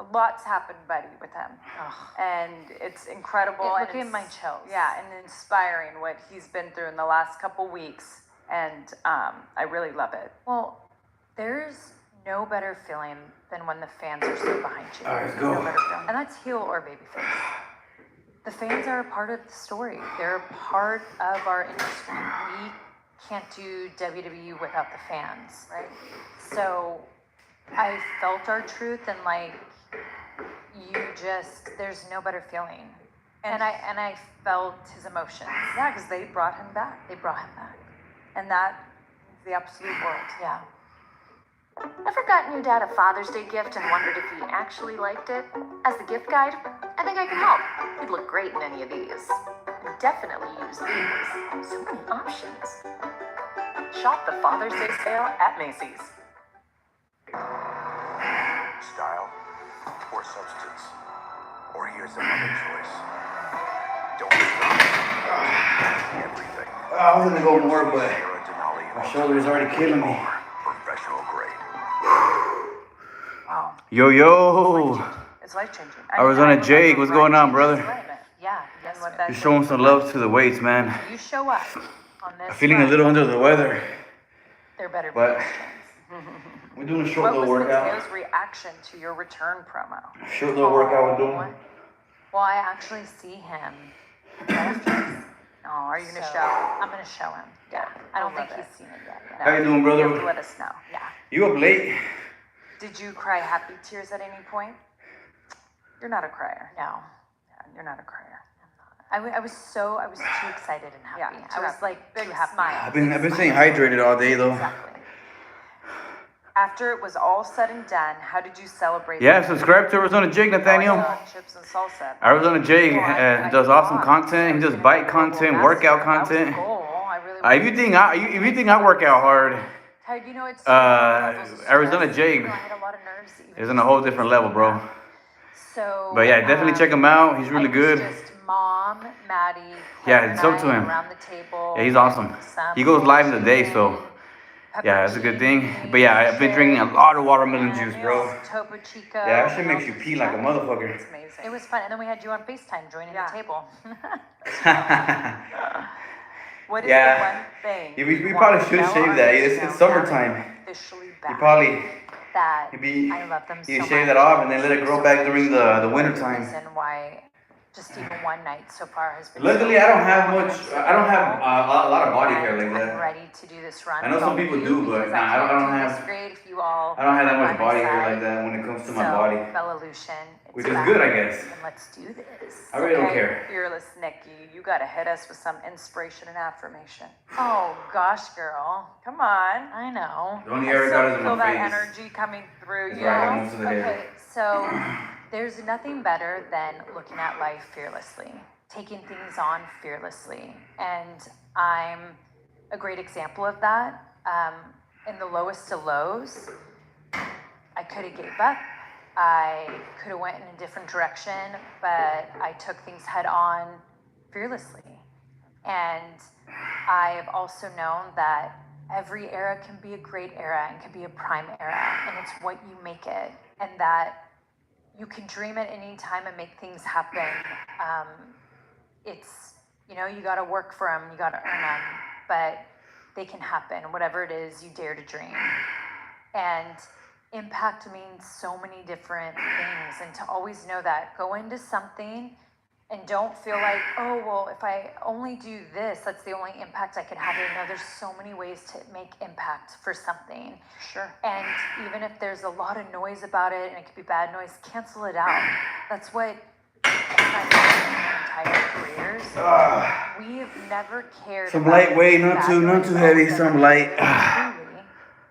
a lot's happened, Buddy, with him. Ugh. And it's incredible. Look and at my chills. Yeah, and inspiring what he's been through in the last couple weeks. And I really love it. Well, there's no better feeling than when the fans are so behind you. All right, let's go. No better feeling. And that's heel or babyface. The fans are a part of the story. They're a part of our industry. We can't do WWE without the fans, right? So I felt our truth, and like there's no better feeling. And I felt his emotions. Yeah, because they brought him back. They brought him back. And that is the absolute world. Yeah. Ever gotten your dad a Father's Day gift and wondered if he actually liked it? As the gift guide, I think I can help. He'd look great in any of these. And definitely use these. So many options. Shop the Father's Day sale at Macy's. Style or substance? Or here's another choice. Don't stop. Everything. I was gonna go more, but Sarah Denali my shoulder is already killing me. professional grade. Wow. Yo. It's life changing. Arizona Jake, what's going on, brother? Yeah. And what Yes, that You're showing some love to the weights, man. you show up on this. I'm feeling a run, little under the weather, There better be but questions. we're doing a short What little was workout. Mateo's reaction to your return promo? Short little workout we're doing. Well, I actually see him right after this. Oh, are you gonna So, show? I'm gonna show him. Yeah. I don't think he's seen it yet. No, How you doing, You have to brother? let us know. Yeah. You up late? Did you cry happy tears at any point? You're not a crier. No. Yeah, you're not a crier. I was too excited and happy. Yeah, I too was happy. like Big too happy. smile. I've been staying hydrated all day though. Exactly. After it was all said and done, how did you celebrate? Yeah, subscribe to Arizona Jake, Nathaniel. Chips and salsa. Arizona Jake Well, I does awesome thought content. He does bike content, workout content. That was the goal. I really If you think I work out hard, You know, it's Arizona Jake I had a lot of nerves even is on a whole different level, bro. So, But yeah, definitely check him out. He's really I was good. Just Mom, Maddie, Yeah, Heather it's and up to I him. around the table. Yeah, he's awesome. Some He goes live in the day, so chicken, yeah, that's a good thing. pepperoni, But yeah, I've been drinking a lot of watermelon and juice, bro. Topo Chico. Yeah, that shit makes you pee like a motherfucker. It's amazing. It was fun, and then we had you on FaceTime joining Yeah. the table. What is Yeah. the one thing? Yeah, we you probably want should to shave know that. or It's know summertime. now that it's Officially You back. probably that you I love them so you much. shave that off and then let it grow back during the winter time. Reason why just even one night so far has been. Luckily, I don't have much. I don't have a lot of body hair like I'm that. ready to do this run. I know with some all of people you do, but because nah, I don't can't do have- this great if you all. I don't have that are much by my body hair side. like that when it comes to my So, body, Bellalution, it's which is back, good, I guess. And let's do this. I really don't Okay, care. Fearless Nikki, you gotta hit us with some inspiration and affirmation. Oh gosh, girl. Come on. I know. The only I area I got still is in feel my that face. energy coming through That's you. right, I got most of the hair. Okay, so there's nothing better than looking at life fearlessly, taking things on fearlessly. And I'm a great example of that. In the lowest of lows, I could have gave up. I could have went in a different direction, but I took things head on fearlessly. And I've also known that every era can be a great era and can be a prime era, and it's what you make it. And that you can dream at any time and make things happen. It's, you got to work for them, you got to earn them, but they can happen, whatever it is you dare to dream. And impact means so many different things, and to always know that, go into something and don't feel like, oh, well, if I only do this, that's the only impact I could have. No, there's so many ways to make impact for something. Sure. And even if there's a lot of noise about it, and it could be bad noise, cancel it out. That's what I've done in my entire careers. We've never cared Some about lightweight, not bad too noise heavy. all Some the light. time. It truly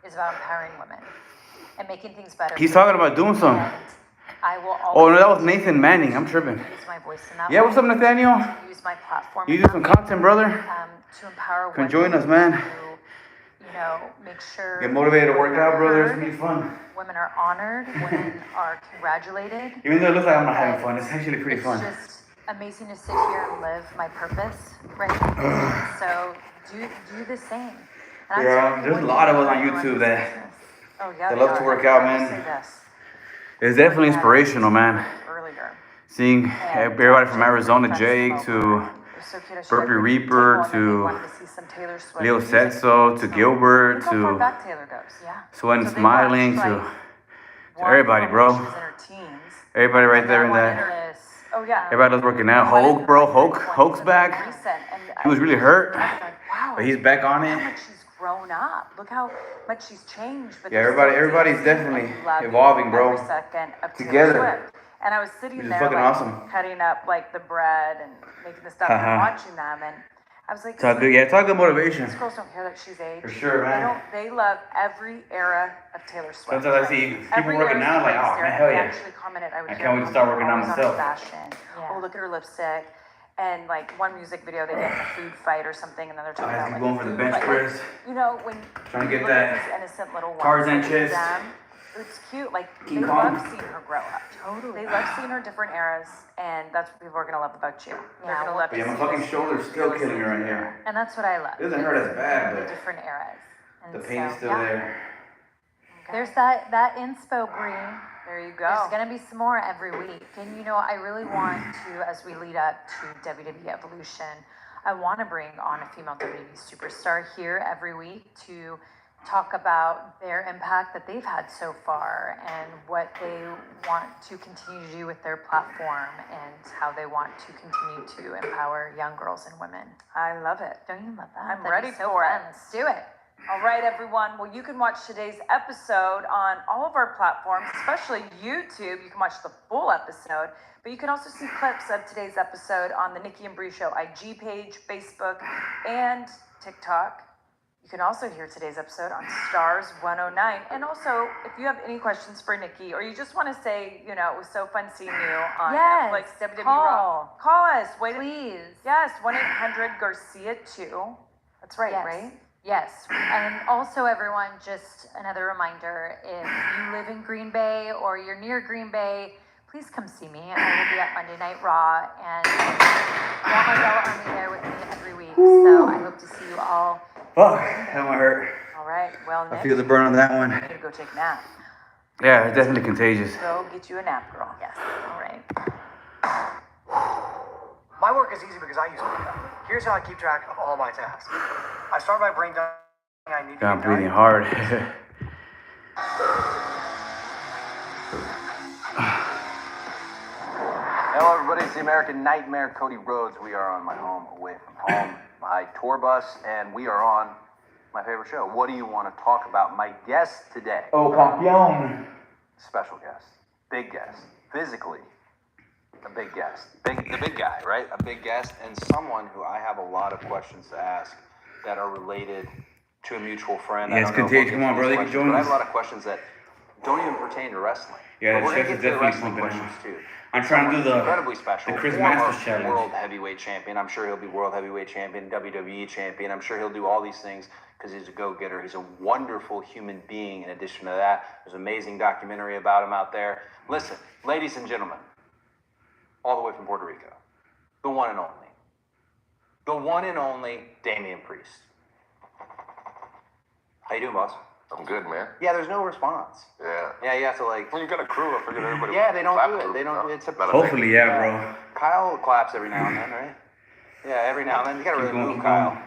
is about empowering women and making things better. He's talking about doing something. And I will always. Oh no, that was Nathan Manning. I'm tripping. Use my voice in that Yeah, way. what's up, Nathaniel? Use my platform. You in do that some way, content, brother. to empower Come women. join us, man. To, make sure. Get motivated to work women out, are brother. It's heard, gonna be fun. Women are honored. Women are congratulated. Even though it looks like I'm not having fun, it's actually pretty fun. It's just amazing to sit here and live my purpose, right? So do the same. And I'm Yeah, telling you, there's when a lot you of us on run YouTube this that business, Oh yeah. they they love to are. work out, I will man. say this It's definitely inspirational, man. earlier. Seeing everybody from Arizona, Jake, to It was so cute. I showed Burpee her the Reaper, table, and then they to wanted to see some Taylor Swift Leo music Setso, videos. to So Gilbert, look how far to back Taylor goes. yeah. Sweat and So they Smiling, watched, to like, one everybody, from bro. when she was in her teens. Everybody right there in One that. this, Oh yeah. Everybody was working out. And one in Hulk, bro. her Hulk's 20s, and back. then recent, and He was really hurt, I was like, wow. but he's back on Look it. how much she's grown up. Look how much she's changed. But Yeah, they're everybody's still dancing definitely and loving evolving, bro. Every second of Taylor Together. Swift. And I was sitting Which is there, fucking like, awesome. cutting up like the bread and making the stuff and watching them, and I was like, It's all good. Yeah, it's all good motivation. these girls don't care that she's aged. For sure, man. They love every era of Taylor Swift. Sometimes I see people Every working era out, like, is oh, there. man, hell They yeah. actually commented, I would I hear can't wait to start working out always on myself. fashion. Yeah. Oh, look at her lipstick. And like one music video, they get in a food fight or something, and then they're talking I about keep like going for the food bench fight. press. You know, when Trying to you get look at that these innocent little ones, Tarzan like chest. them, it's cute. Like King they Kong. love seeing her grow up. Totally, they love seeing her different eras, and that's what people are gonna love about you. They're Yeah, gonna love. But yeah, to my see fucking this shoulder's still Taylor killing me Swift right era. here. And that's what I love. It doesn't hurt as bad, The but different eras. And the pain's so, still yeah. there. There's that inspo, Bree. There you go. There's gonna be some more every week, and I really want to, as we lead up to WWE Evolution, I want to bring on a female WWE superstar here every week to talk about their impact that they've had so far and what they want to continue to do with their platform and how they want to continue to empower young girls and women. I love it. Don't you love that? I'm That'd ready be so for fun. it. Let's do it. All right, everyone. Well, you can watch today's episode on all of our platforms, especially YouTube. You can watch the full episode, but you can also see clips of today's episode on the Nikki and Bree Show IG page, Facebook, and TikTok. You can also hear today's episode on Stars 109. And also, if you have any questions for Nikki, or you just want to say, it was so fun seeing you on Yes, Netflix, WWE call. Raw, call us. Please. Yes, 1-800-GARCIA-2. That's right, Yes. right? Yes. And also, everyone, just another reminder, if you live in Green Bay or you're near Green Bay, please come see me. I will be at Monday Night Raw, and I want my Bella Army there with me every week. So I hope to see you all. Fuck, that one hurt. All right. Well, I Nick, feel the burn on that one. I'm gonna go take a nap. Yeah, it's definitely contagious. Go get you a nap, girl. Yes. All right. My work is easy because I use it. Here's how I keep track of all my tasks. I start by brain dumping I need to I'm get breathing done. hard. Hello, everybody. It's the American Nightmare, Cody Rhodes. We are on my home away from home, my tour bus, and we are on my favorite show. What do you want to talk about? My guest today, Oh, campeón. special guest, big guest, physically, a big guest, the big guy, right? A big guest, and someone who I have a lot of questions to ask that are related to a mutual friend. Yeah, I it's don't know if contagious. we'll Come get on, to bro, these they can questions, join but I us. have a lot of questions that don't even pertain to wrestling. Yeah, But the we're chest gonna is get to the definitely wrestling pumping questions now. too. I'm trying to do the Incredibly special. Chris Former Masters challenge. World heavyweight champion. I'm sure he'll be world heavyweight champion, WWE champion. I'm sure he'll do all these things because he's a go-getter. He's a wonderful human being. In addition to that, there's an amazing documentary about him out there. Listen, ladies and gentlemen, all the way from Puerto Rico, the one and only Damian Priest. How you doing, boss? I'm good, man. Yeah, there's no response. Yeah. Yeah, you have to like. When you got a crew, I figured everybody. Yeah, they don't clap do it. for They don't. no, It's a. not Hopefully, yeah, bro. Kyle claps every now and then, right? Yeah, every now and then. You gotta Keep really going, move keep Kyle.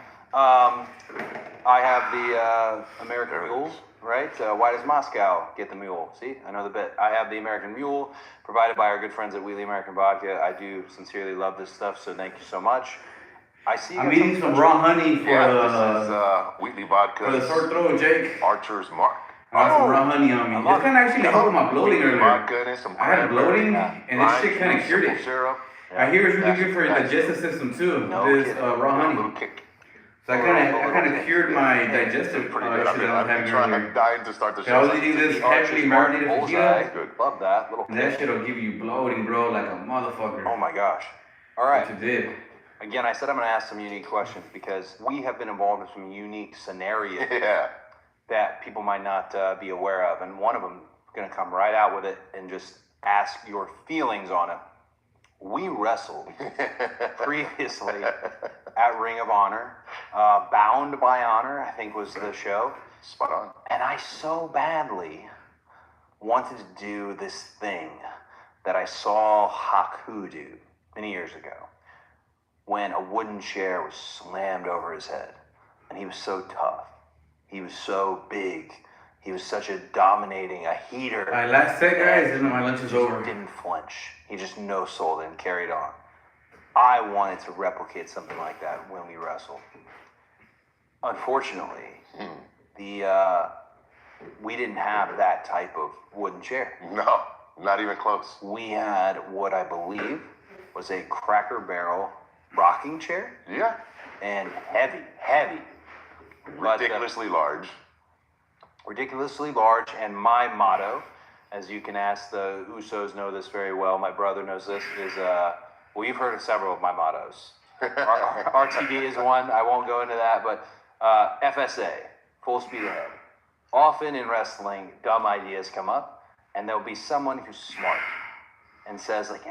I have the American Mule, right? Why does Moscow get the mule? See, I know the bit. I have the American Mule, provided by our good friends at Wheatley American Vodka. I do sincerely love this stuff, so thank you so much. I see you I'm got eating some special- raw honey for Yeah, the this is Wheatley Vodka. for the sore throat, Jake. Archer's Mark. I got some raw honey on me. I love This kind of actually helped with my bloating Wheatley earlier. Vodka in it, some I had bloating, cranberry, and this lime shit kind of juice, cured simple it. syrup. I hear it's really good for your That's- digestive system too. No This kidding. raw A little honey. kick. So I kind of cured my digestive Pretty issue good. that I was having earlier. I'm dying to start the So I show. was eating this heavily marinated fajita, Good. Love that. Little and that shit'll give you bloating, bro, like a motherfucker. Oh my gosh. All right. What you did. Again, I said I'm going to ask some unique questions because we have been involved in some unique scenarios Yeah. that people might not be aware of. And one of them is going to come right out with it and just ask your feelings on it. We wrestled previously at Ring of Honor. Bound by Honor, I think was the show. Spot on. And I so badly wanted to do this thing that I saw Haku do many years ago when a wooden chair was slammed over his head. And he was so tough. He was so big. He was such a dominating, a heater. All right, last set, guys, and then my lunch is over. He didn't flinch. He just no-sold and carried on. I wanted to replicate something like that when we wrestled. Unfortunately, we didn't have that type of wooden chair. No, not even close. We had what I believe was a Cracker Barrel rocking chair. Yeah. And heavy. Ridiculously large. Ridiculously large. And my motto, as you can ask, the Usos know this very well, my brother knows this, is, well, you've heard of several of my mottos. RTD is one, I won't go into that, but FSA, full speed ahead. Often in wrestling, dumb ideas come up, and there'll be someone who's smart and says, like,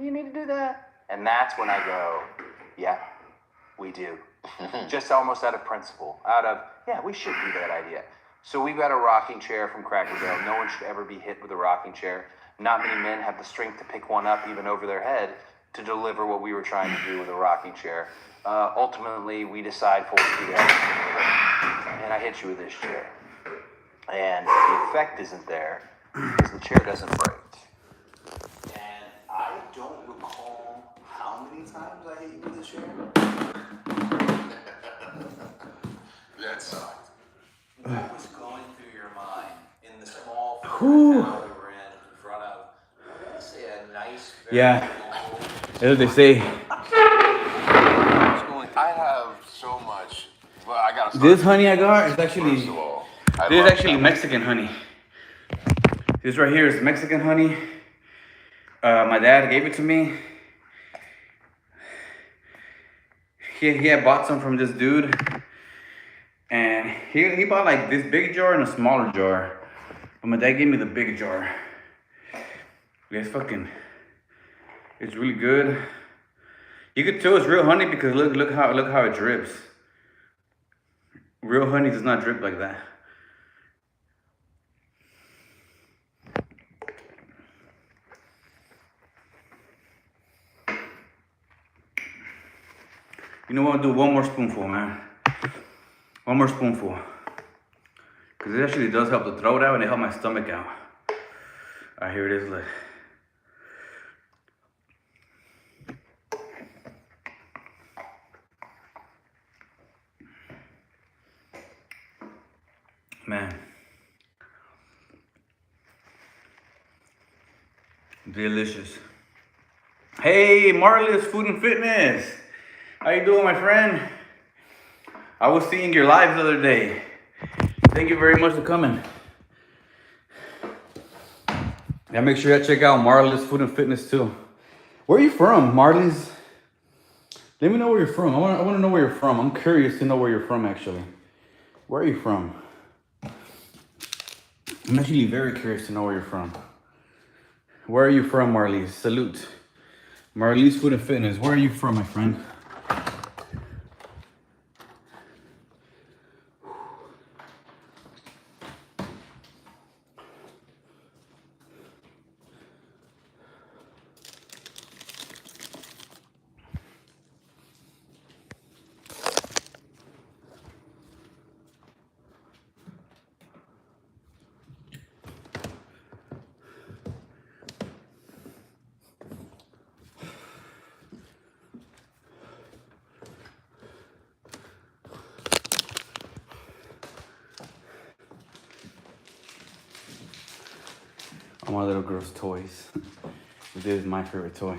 you need to do that. And that's when I go, yeah, we do. Just almost out of principle, we should do that idea. So we've got a rocking chair from Cracker Barrel. No one should ever be hit with a rocking chair. Not many men have the strength to pick one up even over their head to deliver what we were trying to do with a rocking chair. Ultimately, we decide full speed ahead, and I hit you with this chair. And the effect isn't there because the chair doesn't break. And I don't recall how many times I hit you with the chair. That sucked. What was going through your mind in the small town we were in front of, let's say, a nice, Yeah, that's what they say. I have so much. Well, I gotta start. This honey I got is actually, First of all, this is actually Mexican honey. This right here is Mexican honey. My dad gave it to me. He had bought some from this dude. And he bought like this big jar and a smaller jar. But my dad gave me the big jar. It's really good. You could tell it's real honey because look how it drips. Real honey does not drip like that. You know what? I'll do one more spoonful, man. One more spoonful. Because it actually does help the throat out and it helps my stomach out. Alright, here it is, look. Man. Delicious. Hey, Marlis Food and Fitness. How you doing, my friend? I was seeing your live the other day. Thank you very much for coming. Yeah, make sure you check out Marlis Food and Fitness too. Where are you from, Marlis? Let me know where you're from. I want to know where you're from. I'm curious to know where you're from, actually. Where are you from? I'm actually very curious to know where you're from. Where are you from, Marlis? Salute. Marlis Food and Fitness. Where are you from, my friend? All my little girl's toys. This is my favorite toy.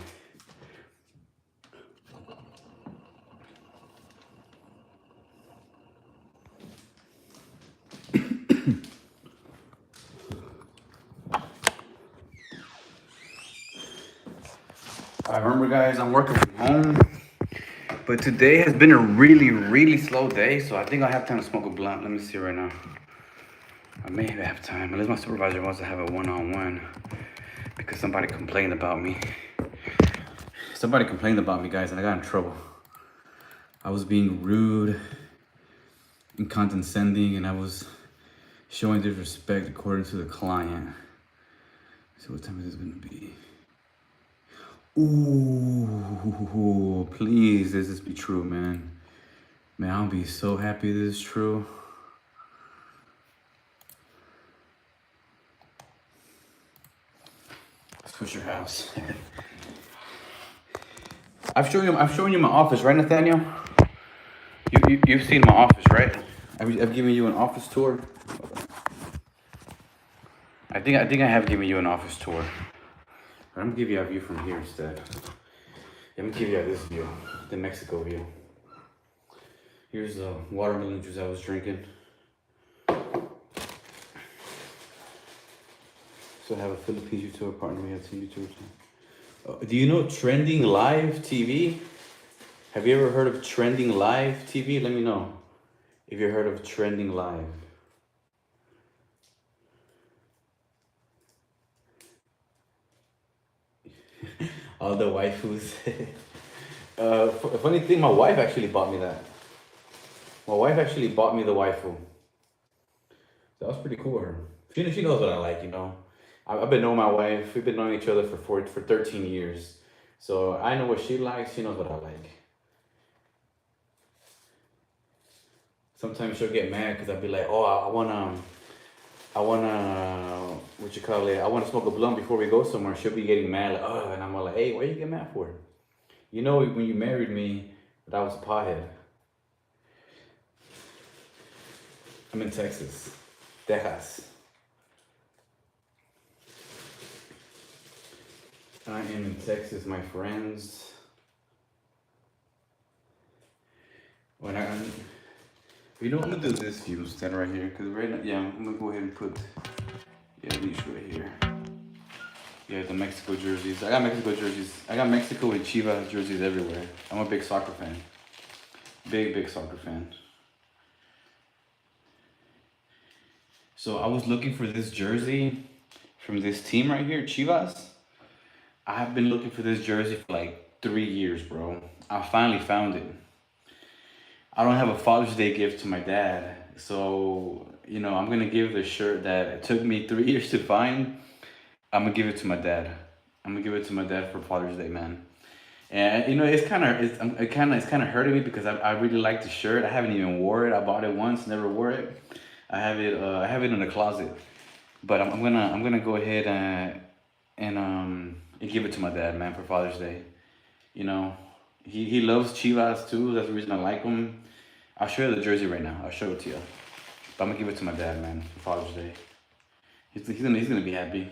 remember, guys, I'm working from home. But today has been a really, really slow day, so I think I'll have time to smoke a blunt. Let me see right now. I may have time, unless my supervisor wants to have a one-on-one because somebody complained about me. Somebody complained about me, guys, and I got in trouble. I was being rude and condescending, and I was showing disrespect according to the client. So what time is this gonna be? Ooh, please, let this be true, man. Man, I'll be so happy this is true. Switch your house. I'm showing you my office, right, Nathaniel? You've seen my office, right? I've given you an office tour. I think I have given you an office tour. I'm gonna give you a view from here instead. I'm gonna give you this view, the Mexico view. Here's the watermelon juice I was drinking. So I have a Philippines YouTuber partner. We have two YouTubers. Do you know Trending Live TV? Have you ever heard of Trending Live TV? Let me know if you heard of Trending Live. All the waifus. Funny thing, my wife actually bought me that. My wife actually bought me the waifu. That was pretty cool of her. She knows what I like, you know. I've been knowing my wife. We've been knowing each other for 13 years. So I know what she likes. She knows what I like. Sometimes she'll get mad because I'll be like, oh, I wanna, what you call it? I wanna smoke a blunt before we go somewhere. She'll be getting mad, like, oh, and I'm like, hey, why you get mad for? You know, when you married me, that I was a pothead. I'm in Texas, Texas. I am in Texas, my friends. You know, I'm gonna do this view instead right here, because right now, yeah, I'm gonna go ahead and put, these right here. Yeah, the Mexico jerseys. I got Mexico jerseys. I got Mexico and Chivas jerseys everywhere. I'm a big soccer fan. Big soccer fan. So I was looking for this jersey from this team right here, Chivas. I have been looking for this jersey for like 3 years, bro. I finally found it. I don't have a Father's Day gift to my dad. So, you know, I'm gonna give the shirt that it took me 3 years to find. I'm gonna give it to my dad. I'm gonna give it to my dad for Father's Day, man. And you know, it's kind of hurting me because I really like the shirt. I haven't even wore it. I bought it once, never wore it. I have it in the closet. But I'm gonna go ahead and give it to my dad, man, for Father's Day. You know, he loves Chivas too. That's the reason I like him. I'll show you the jersey right now. I'll show it to you. But I'm gonna give it to my dad, man, for Father's Day. He's gonna be happy.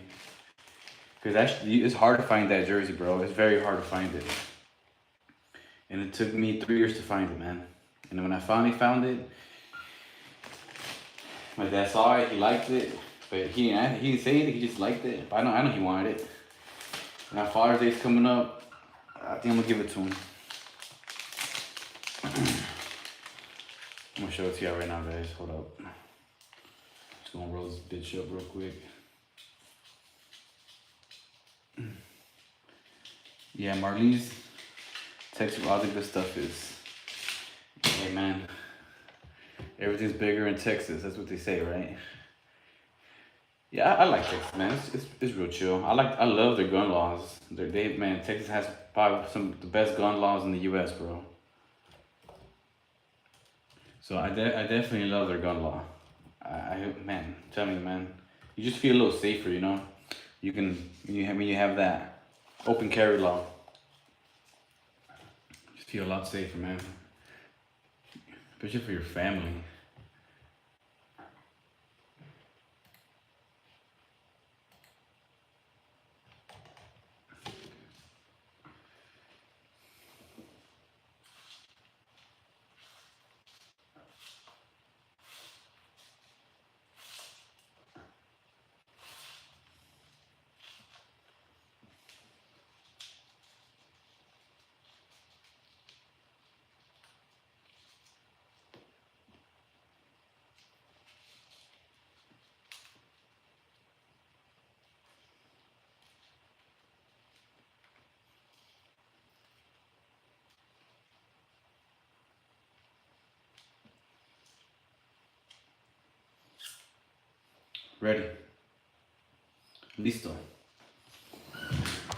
Because actually, it's hard to find that jersey, bro. It's very hard to find it. And it took me 3 years to find it, man. And when I finally found it, my dad saw it, he liked it. But he didn't say anything, he just liked it. But I know he wanted it. Now Father's Day's coming up. I think I'm gonna give it to him. I'm gonna show it to y'all right now, guys. Hold up. Just gonna roll this bitch up real quick. Yeah, Marlene's text where all the good stuff is. Hey man, everything's bigger in Texas. That's what they say, right? Yeah, I like Texas, man. It's real chill. I love their gun laws. Man, Texas has probably some of the best gun laws in the U.S., bro. So I definitely love their gun law. Man, tell me, man, you just feel a little safer, you know. When you have that open carry law, you just feel a lot safer, man. Especially for your family. Ready. Listo.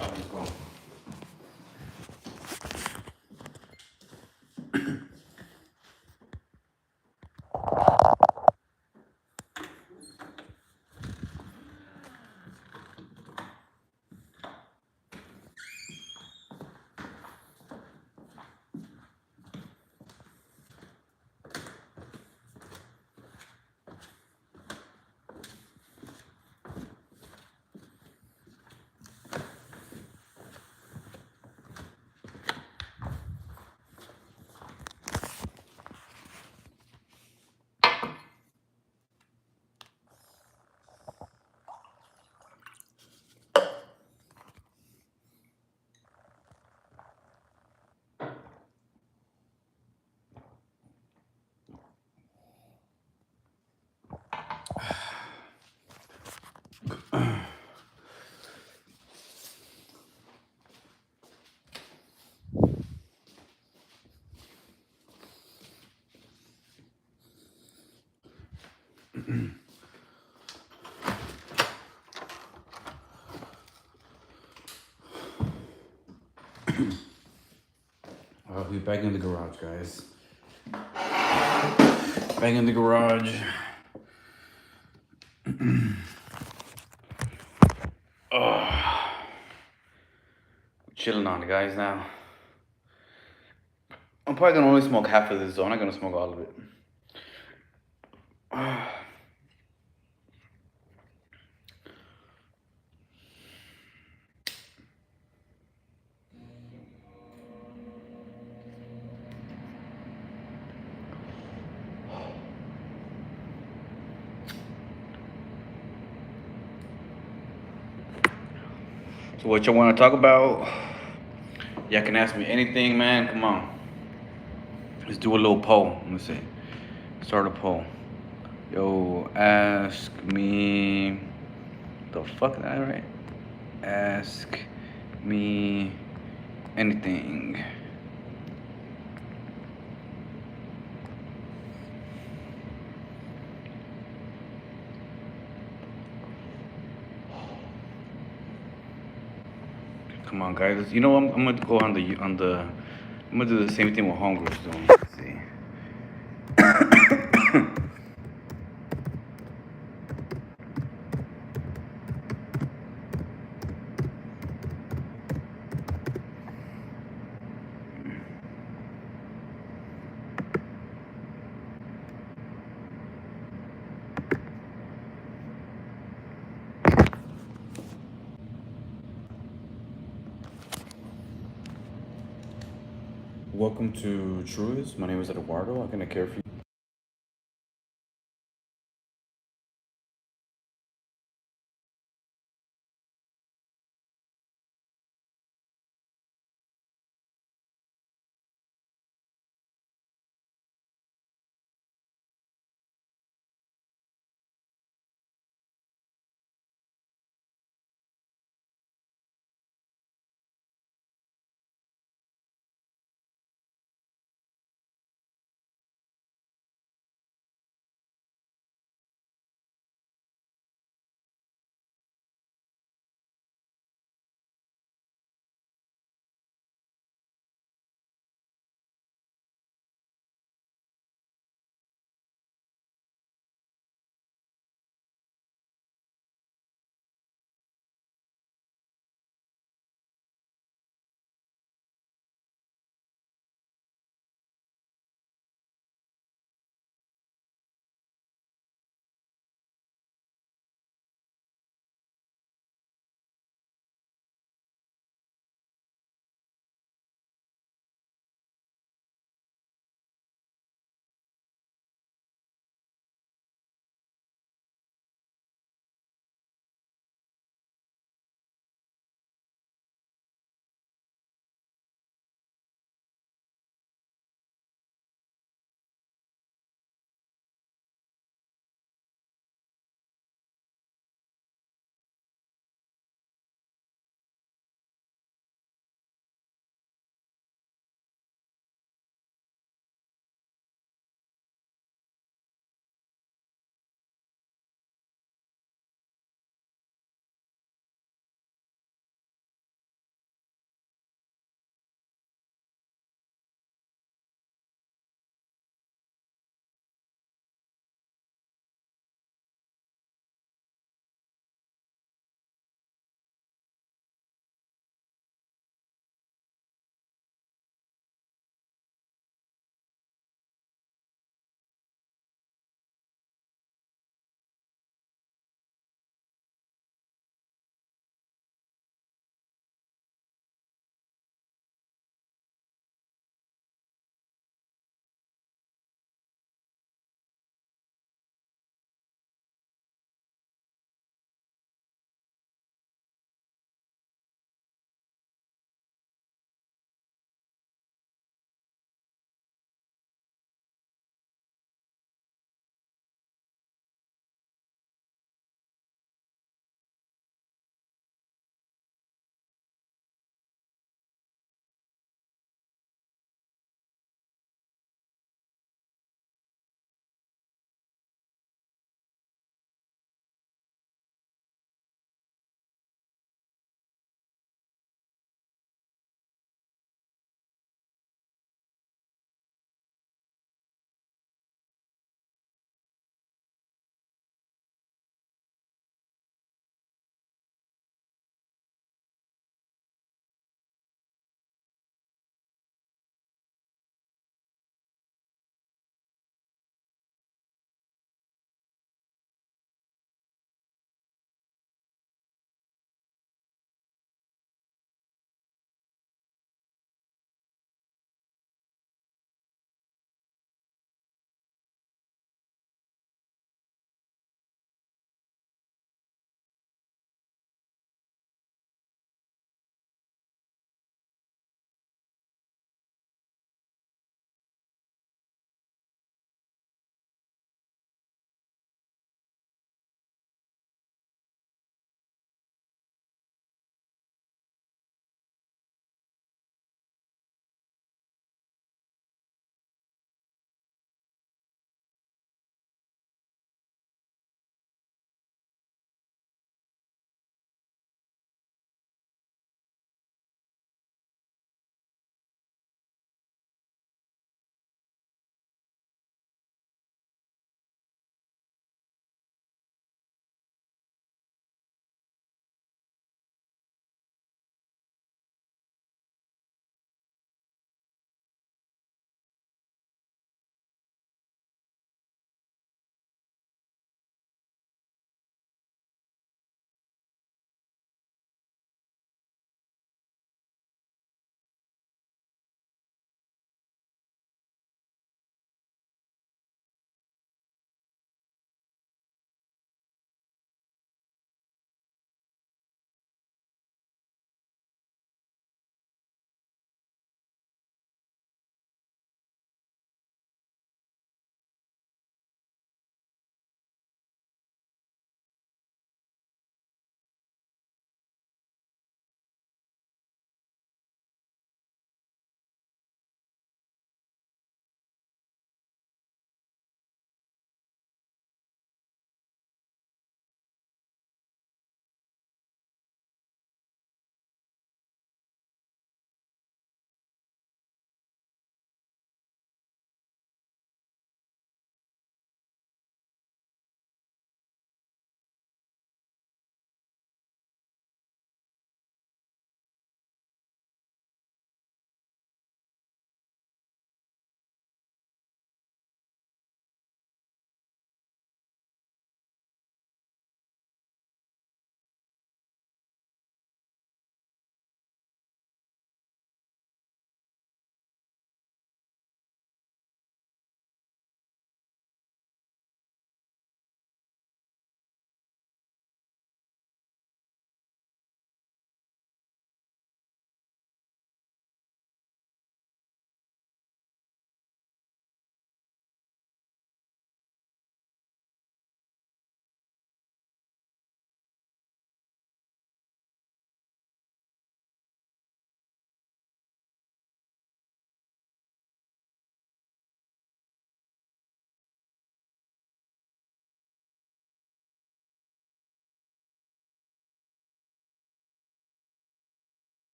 Let's go. I'll be back in the garage, guys. Back in the garage. Chilling on it, guys, now. I'm probably gonna only smoke half of this, so I'm not gonna smoke all of it. So what y'all wanna talk about? Y'all can ask me anything, man. Come on. Let's do a little poll. Let me see. Start a poll. Yo, ask me. The fuck is that, right? Ask me anything. Come on, guys. You know what? I'm gonna go on the. I'm gonna do the same thing with Homegirl's doing. Let's see. Welcome to Truths. My name is Eduardo. I'm gonna care for you.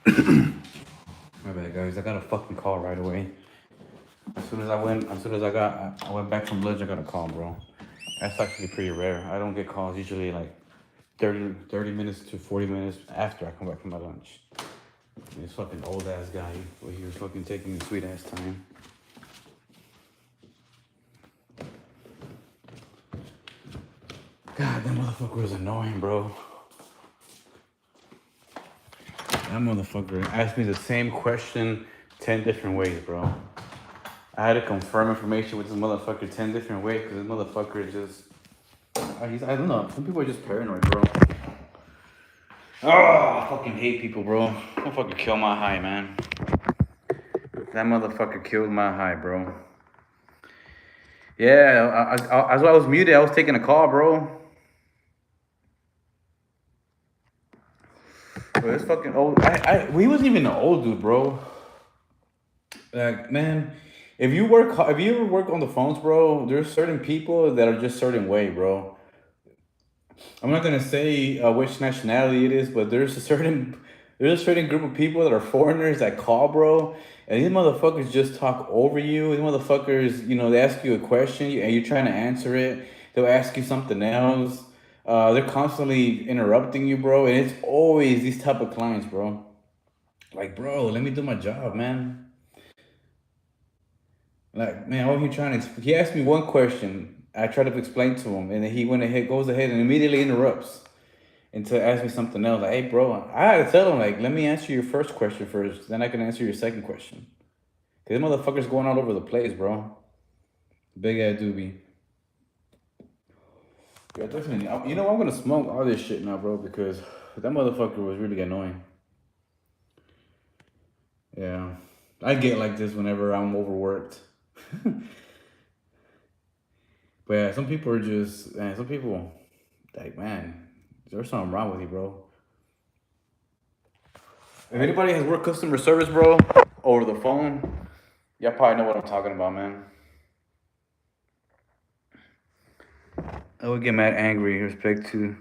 My bad, guys. I got a fucking call right away. As soon as I went back from lunch, I got a call, bro. That's actually pretty rare. I don't get calls usually like 30 minutes to 40 minutes after I come back from my lunch. And this fucking old ass guy, he was fucking taking his sweet ass time. God, that motherfucker was annoying, bro. That motherfucker asked me the same question 10 different ways, bro. I had to confirm information with this motherfucker 10 different ways because this motherfucker is just... I don't know. Some people are just paranoid, bro. Oh, I fucking hate people, bro. Motherfucker killed my high, man. That motherfucker killed my high, bro. Yeah, as I was muted, I was taking a call, bro. Bro, this fucking old... he wasn't even an old dude, bro. Like, man, if you ever work on the phones, bro, there's certain people that are just certain way, bro. I'm not gonna say which nationality it is, but there's a certain group of people that are foreigners that call, bro, and these motherfuckers just talk over you. These motherfuckers, they ask you a question and you're trying to answer it. They'll ask you something else. They're constantly interrupting you, bro, and it's always these type of clients, bro. Like, bro, let me do my job, man. Like, man, all he asked me one question. I tried to explain to him, and then he goes ahead and immediately interrupts and to ask me something else. Like, hey, bro, I had to tell him, like, let me answer your first question first, then I can answer your second question. Cause this motherfucker's going all over the place, bro. Big ass doobie. Yeah, definitely. I'm gonna smoke all this shit now, bro, because that motherfucker was really annoying. Yeah, I get like this whenever I'm overworked. But yeah, some people are just, man, some people, like, man, there's something wrong with you, bro. If anybody has worked customer service, bro, over the phone, y'all probably know what I'm talking about, man. I would get mad angry in respect to,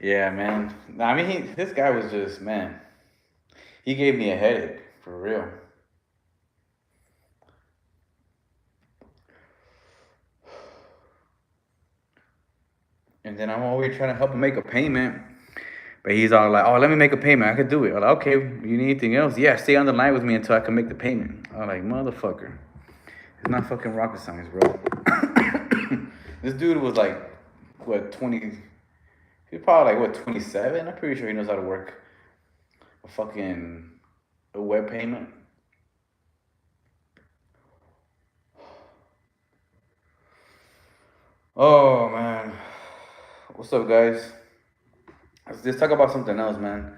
yeah, man. I mean, this guy was just, man, he gave me a headache, for real. And then I'm always trying to help him make a payment. But he's all like, oh, let me make a payment. I could do it. I'm like, okay, you need anything else? Yeah, stay on the line with me until I can make the payment. I'm like, motherfucker. It's not fucking rocket science, bro. This dude was like, what, 20? He's probably like, what, 27? I'm pretty sure he knows how to work a web payment. Oh, man. What's up, guys? Let's talk about something else, man.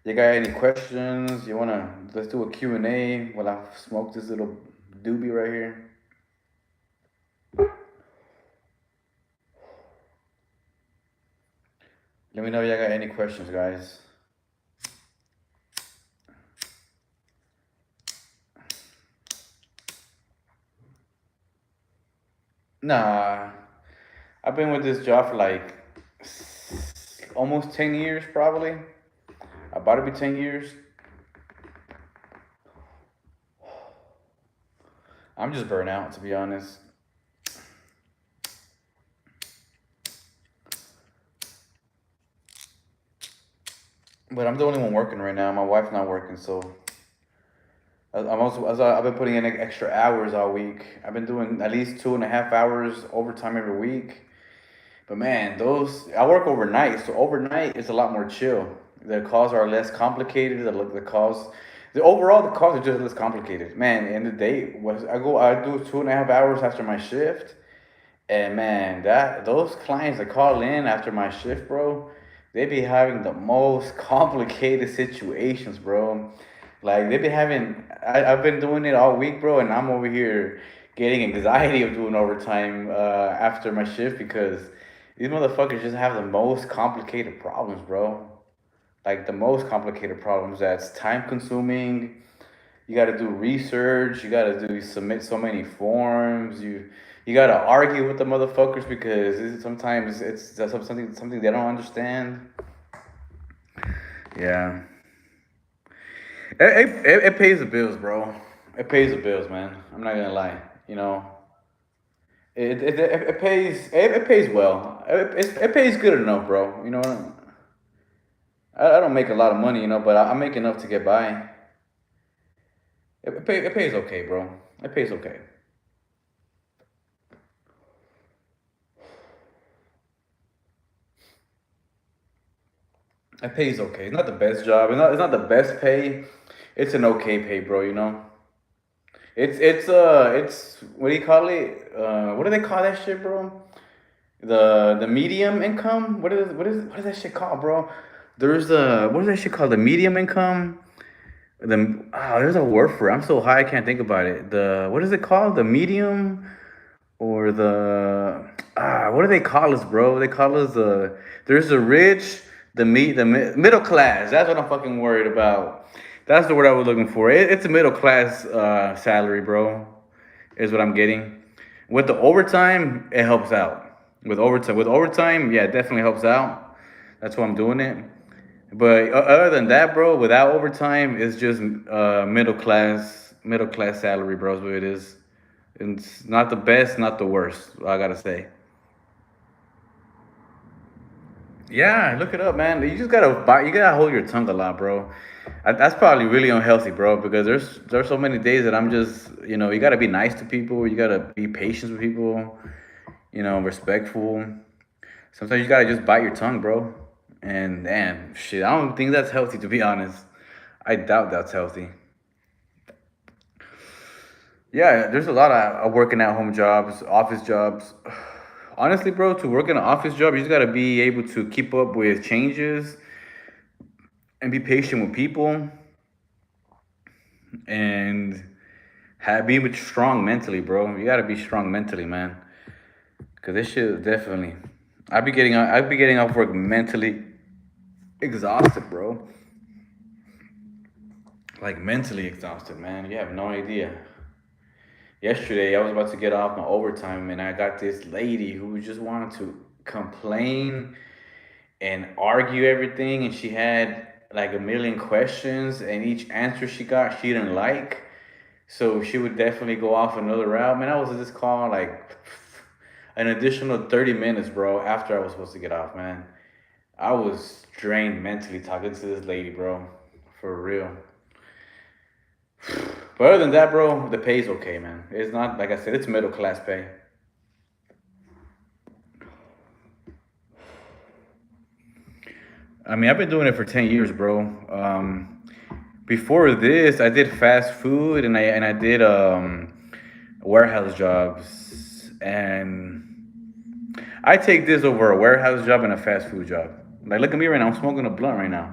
You got any questions? Let's do a Q&A while I smoke this little doobie right here. Let me know if y'all got any questions, guys. Nah, I've been with this job for like almost 10 years, probably. About to be 10 years. I'm just burnt out, to be honest. But I'm the only one working right now. My wife's not working, so I've been putting in extra hours all week. I've been doing at least 2.5 hours overtime every week. But man, I work overnight, so overnight is a lot more chill. The calls are less complicated. The calls are just less complicated. Man, in the day, I do 2.5 hours after my shift, and man, those clients that call in after my shift, bro, they be having the most complicated situations, bro. Like they be having, I've been doing it all week, bro, and I'm over here getting anxiety of doing overtime after my shift because these motherfuckers just have the most complicated problems, bro. Like the most complicated problems that's time consuming. You got to do research. You got to submit so many forms. You got to argue with the motherfuckers because sometimes it's something they don't understand. Yeah. It pays the bills, bro. It pays the bills, man. I'm not gonna lie. You know, it pays well. It pays good enough, bro. You know, I don't make a lot of money, you know, but I make enough to get by. It pays okay, bro. It pays okay. It pays okay. It's not the best job. It's not the best pay. It's an okay pay, bro. You know. It's what do you call it? What do they call that shit, bro? The medium income. What is that shit called, bro? There's the what is that shit called? The medium income. There's a word for it. I'm so high I can't think about it. The what is it called? The medium or the what do they call us, bro? They call us the there's the rich, middle class. That's what I'm fucking worried about. That's the word I was looking for. It's a middle class salary, bro. Is what I'm getting. With the overtime, it helps out. With overtime, yeah, it definitely helps out. That's why I'm doing it. But other than that, bro, without overtime, it's just middle class salary, bro. Is what it is. It's not the best, not the worst. I gotta say. Yeah, look it up, man. You gotta hold your tongue a lot, bro. That's probably really unhealthy, bro. Because there's so many days that I'm just, you gotta be nice to people. You gotta be patient with people. Respectful. Sometimes you gotta just bite your tongue, bro. And damn, shit, I don't think that's healthy, to be honest. I doubt that's healthy. Yeah, there's a lot of working at home jobs, office jobs. Honestly, bro, to work in an office job, you just gotta be able to keep up with changes and be patient with people and be strong mentally, bro. You gotta be strong mentally, man. Cause this shit definitely. I'd be getting off work mentally exhausted, bro. Like mentally exhausted, man. You have no idea. Yesterday, I was about to get off my overtime, and I got this lady who just wanted to complain and argue everything, and she had like a million questions, and each answer she got, she didn't like. So she would definitely go off another route. Man, I was just call like an additional 30 minutes, bro, after I was supposed to get off, man. I was drained mentally talking to this lady, bro. For real. But other than that, bro, the pay's okay, man. It's not like I said, it's middle class pay. I mean, I've been doing it for 10 years, bro. Before this, I did fast food and I did warehouse jobs, and I take this over a warehouse job and a fast food job. Like, look at me right now. I'm smoking a blunt right now.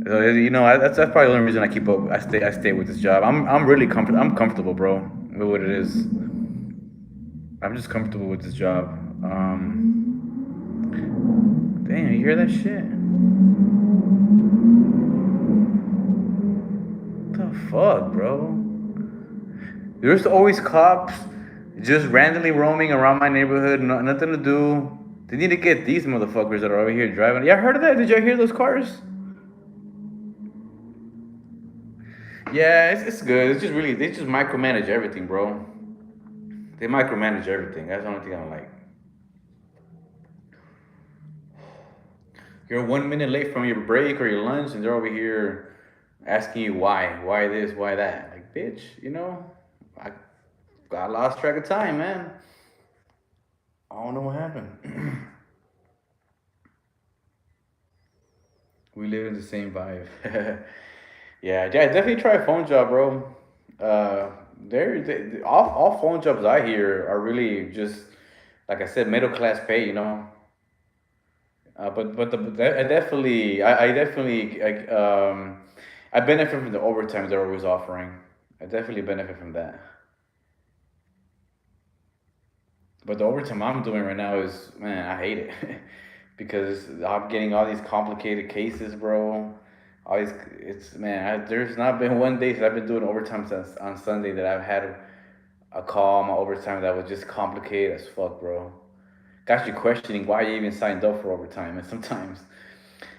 So, that's probably the only reason I keep up. I stay with this job. I'm really comfortable. I'm comfortable, bro, with what it is. I'm just comfortable with this job. Damn, you hear that shit? What the fuck, bro? There's always cops just randomly roaming around my neighborhood, nothing to do. They need to get these motherfuckers that are over here driving. Yeah, I heard of that. Did y'all hear those cars? Yeah, it's good. It's just really they just micromanage everything, bro. They micromanage everything. That's the only thing I don't like. You're 1 minute late from your break or your lunch, and they're over here asking you why this, why that. Like, bitch, I got lost track of time, man. I don't know what happened. We live in the same vibe. Yeah, definitely try a phone job, bro. All phone jobs I hear are really just like I said, middle class pay. I benefit from the overtime they're always offering. I definitely benefit from that. But the overtime I'm doing right now is, man, I hate it because I'm getting all these complicated cases, bro. All these, it's man, there's not been one day since I've been doing overtime since on Sunday that I've had a call on my overtime that was just complicated as fuck, bro. Got you questioning why you even signed up for overtime, and sometimes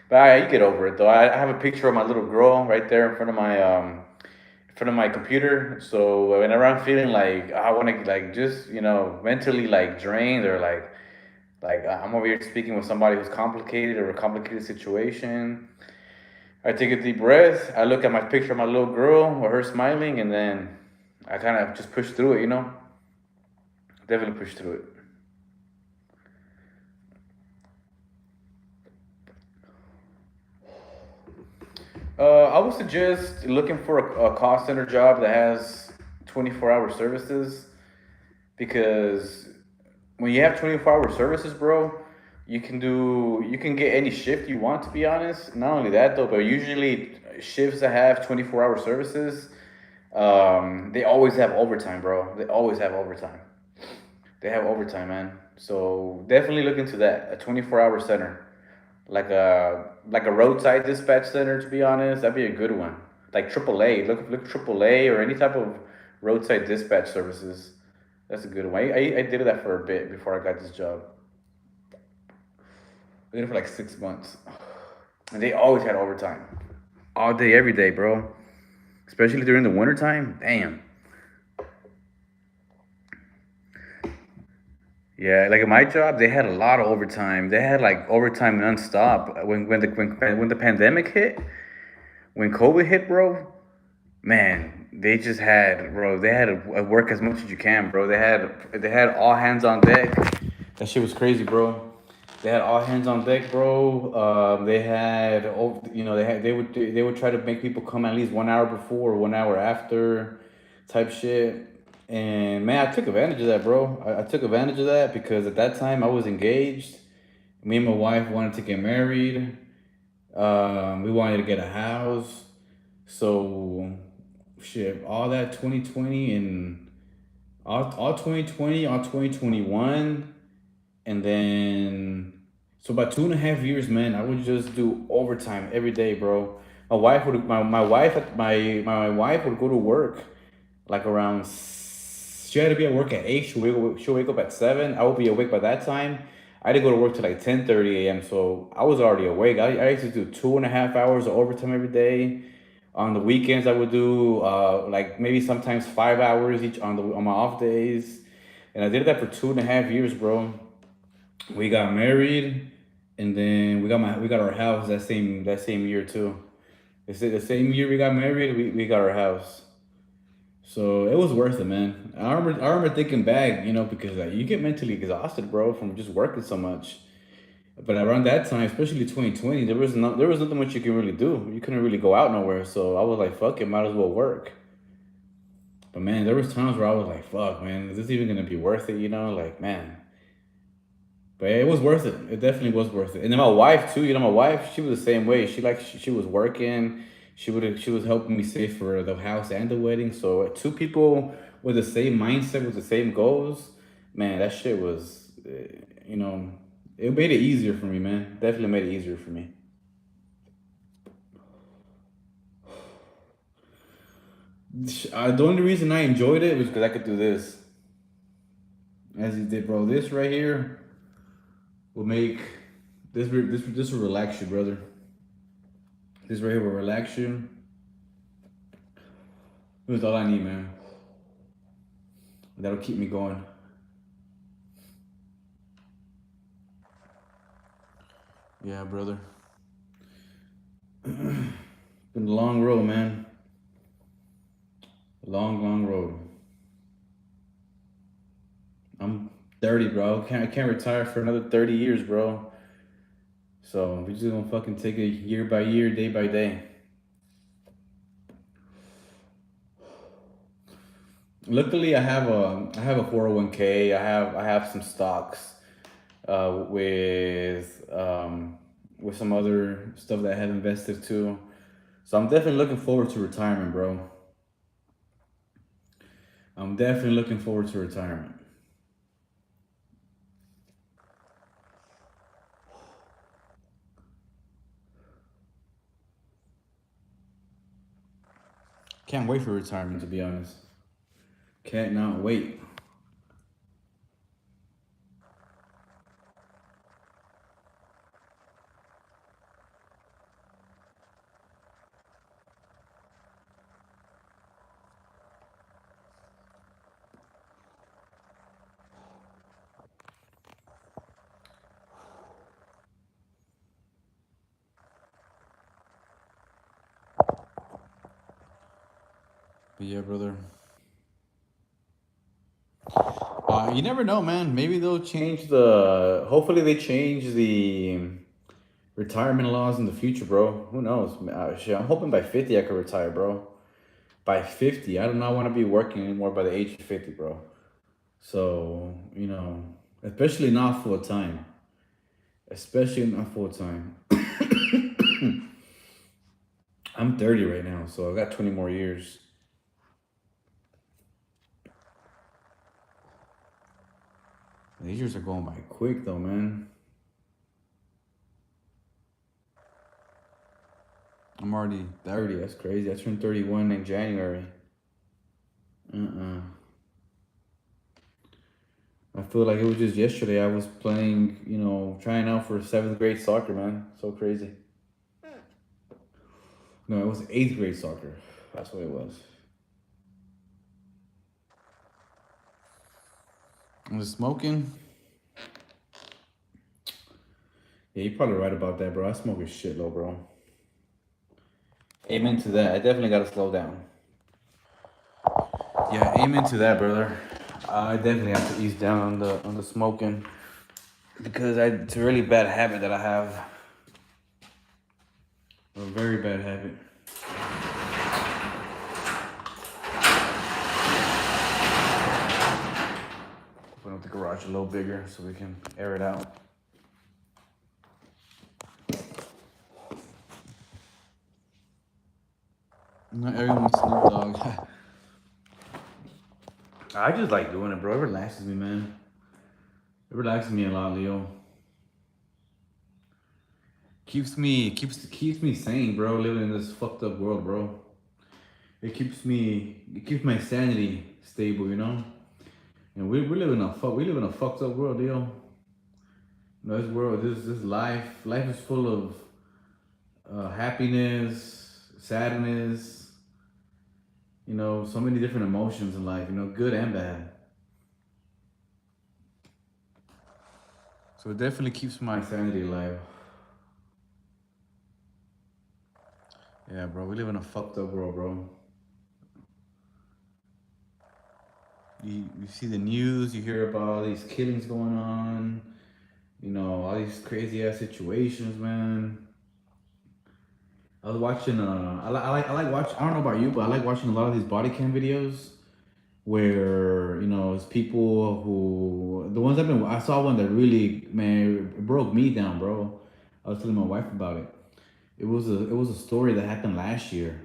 But you get over it though. I have a picture of my little girl right there in front of my computer. So whenever I'm feeling like I want to like just mentally like drained or like I'm over here speaking with somebody who's complicated or a complicated situation, I take a deep breath. I look at my picture of my little girl or her smiling, and then I kind of just push through it. Definitely push through it. I would suggest looking for a call center job that has 24-hour services because when you have 24-hour services, bro, you can get any shift you want, to be honest. Not only that though, but usually shifts that have 24-hour services, they always have overtime, bro. They always have overtime. They have overtime, man. So definitely look into that. A 24-hour center, like a roadside dispatch center. To be honest, that'd be a good one. Like AAA. Look AAA or any type of roadside dispatch services. That's a good one. I did that for a bit before I got this job. I did it for like 6 months, and they always had overtime, all day, every day, bro. Especially during the wintertime. Damn. Yeah, like at my job, they had a lot of overtime. They had like overtime nonstop. When the pandemic hit, when COVID hit, bro, man, they just had, bro. They had to work as much as you can, bro. They had all hands on deck. That shit was crazy, bro. They had all hands on deck, bro. They had, they would try to make people come at least 1 hour before or 1 hour after, type shit. And man, I took advantage of that, bro. I took advantage of that because at that time I was engaged. Me and my wife wanted to get married. We wanted to get a house. So shit, all that 2020 and all 2020, all 2021, and then so about 2.5 years, man, I would just do overtime every day, bro. My wife would go to work like around. She had to be at work at 8. She'll wake up at 7. I would be awake by that time. I had to go to work till like 10:30 a.m. So I was already awake. I used to do 2.5 hours of overtime every day. On the weekends, I would do like maybe sometimes 5 hours each on my off days, and I did that for 2.5 years, bro. We got married, and then we got our house that same year too. The same year we got married, we got our house. So it was worth it, man. I remember thinking back, because like you get mentally exhausted, bro, from just working so much. But around that time, especially 2020, there was nothing much you could really do. You couldn't really go out nowhere. So I was like, fuck it, might as well work. But man, there was times where I was like, fuck, man, is this even gonna be worth it? Like, man. But it was worth it. It definitely was worth it. And then my wife too. My wife, she was the same way. She was working. She was helping me save for the house and the wedding. So two people with the same mindset, with the same goals, man, that shit was, it made it easier for me, man. Definitely made it easier for me. The only reason I enjoyed it was because I could do this, as you did, bro. This right here will make this will relax you, brother. This right here will relax you. That's all I need, man. That'll keep me going. Yeah, brother. Been a long road, man. Long, long road. I'm 30, bro. I can't retire for another 30 years, bro. So we just gonna fucking take it year by year, day by day. Luckily, I have a 401k. I have some stocks, with some other stuff that I have invested too. So I'm definitely looking forward to retirement, bro. I'm definitely looking forward to retirement. Can't wait for retirement, to be honest. Can't not wait. But yeah, brother. You never know, man. Maybe they'll change the. Hopefully, they change the retirement laws in the future, bro. Who knows? Shit, I'm hoping by 50 I could retire, bro. By 50, I do not want to be working anymore by the age of 50, bro. So, especially not full time. Especially not full time. I'm 30 right now, so I got 20 more years. These years are going by quick, though, man. I'm already 30. That's crazy. I turned 31 in January. I feel like it was just yesterday I was playing, trying out for 7th grade soccer, man. So crazy. No, it was 8th grade soccer. That's what it was. I was smoking. Yeah, you're probably right about that, bro. I smoke a shitload, bro. Amen to that. I definitely gotta slow down. Yeah, amen to that, brother. I definitely have to ease down on the smoking because it's a really bad habit that I have. A very bad habit. Open up the garage a little bigger so we can air it out. Not everyone's Snoop Dogg. I just like doing it, bro. It relaxes me, man. It relaxes me a lot, Leo. Keeps me sane, bro. Living in this fucked up world, bro. It keeps my sanity stable, And we live in a fucked up world, Leo. This world, this life is full of happiness, sadness. So many different emotions in life. Good and bad. So it definitely keeps my sanity alive. Yeah, bro, we live in a fucked up world, bro. You see the news, you hear about all these killings going on, all these crazy ass situations, man. I was watching, I like watch. I don't know about you, but I like watching a lot of these body cam videos where it's people who the ones I saw one that really, man, it broke me down, bro. I was telling my wife about it. It was a story that happened last year,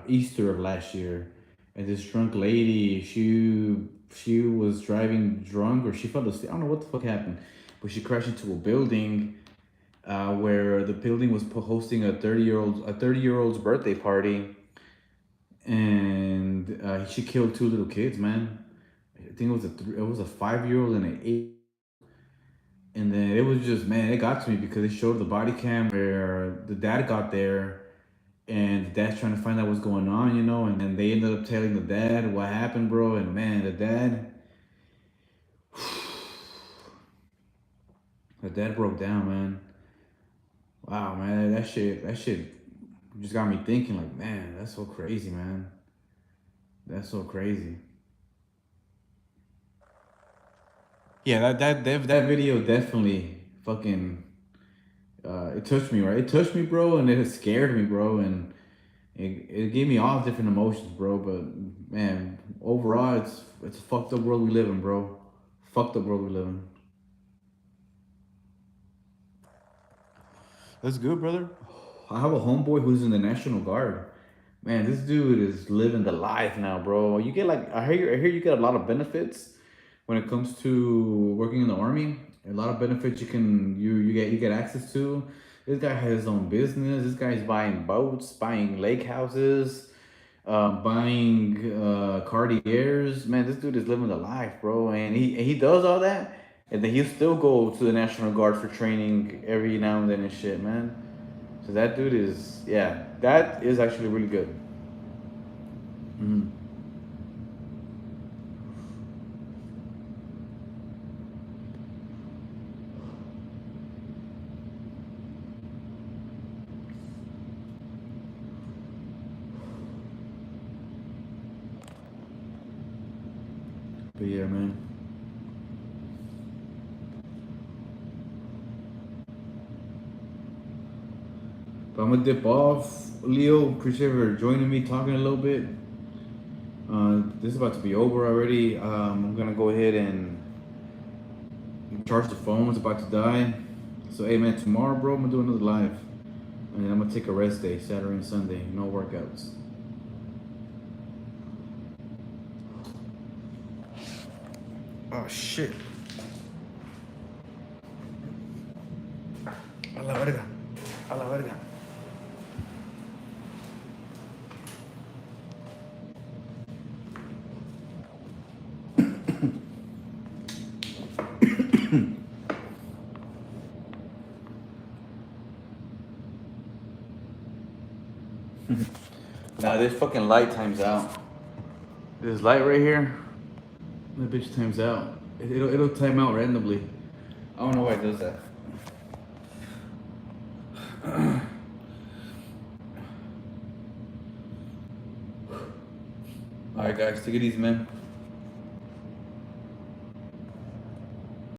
Easter of last year, and this drunk lady, she was driving drunk or she fell asleep. I don't know what the fuck happened, but she crashed into a building, where the building was hosting a 30-year-old's birthday party, and she killed 2 little kids, man. I think it was a 5-year-old and an 8. And then it was just, man, it got to me because it showed the body cam where the dad got there and the dad's trying to find out what's going on, and then they ended up telling the dad what happened, bro. And man, the dad broke down, man. Wow, man, that shit just got me thinking, like, man, that's so crazy, man. That's so crazy. Yeah, that video definitely fucking it touched me, right? It touched me, bro, and it scared me, bro, and it gave me all different emotions, bro. But man, overall, it's a fucked up world we live in, bro. Fucked up world we live in. That's good, brother. I have a homeboy who's in the National Guard. Man, this dude is living the life now, bro. You get I hear you get a lot of benefits when it comes to working in the army. A lot of benefits you get access to. This guy has his own business. This guy's buying boats, buying lake houses, buying Cartiers. Man, this dude is living the life, bro. And he does all that, and then he'll still go to the National Guard for training every now and then and shit, man. So that dude that is actually really good. Mm-hmm. But yeah, man. But I'm gonna dip off. Leo, appreciate you for joining me, talking a little bit. This is about to be over already. I'm gonna go ahead and charge the phone. It's about to die. So hey man, tomorrow, bro, I'm gonna do another live. And then I'm gonna take a rest day, Saturday and Sunday, no workouts. Oh shit. A la verga. A la verga. Nah, this fucking light times out. This light right here, that bitch times out. It'll time out randomly. I don't know why it does that. Alright guys, take it easy, man.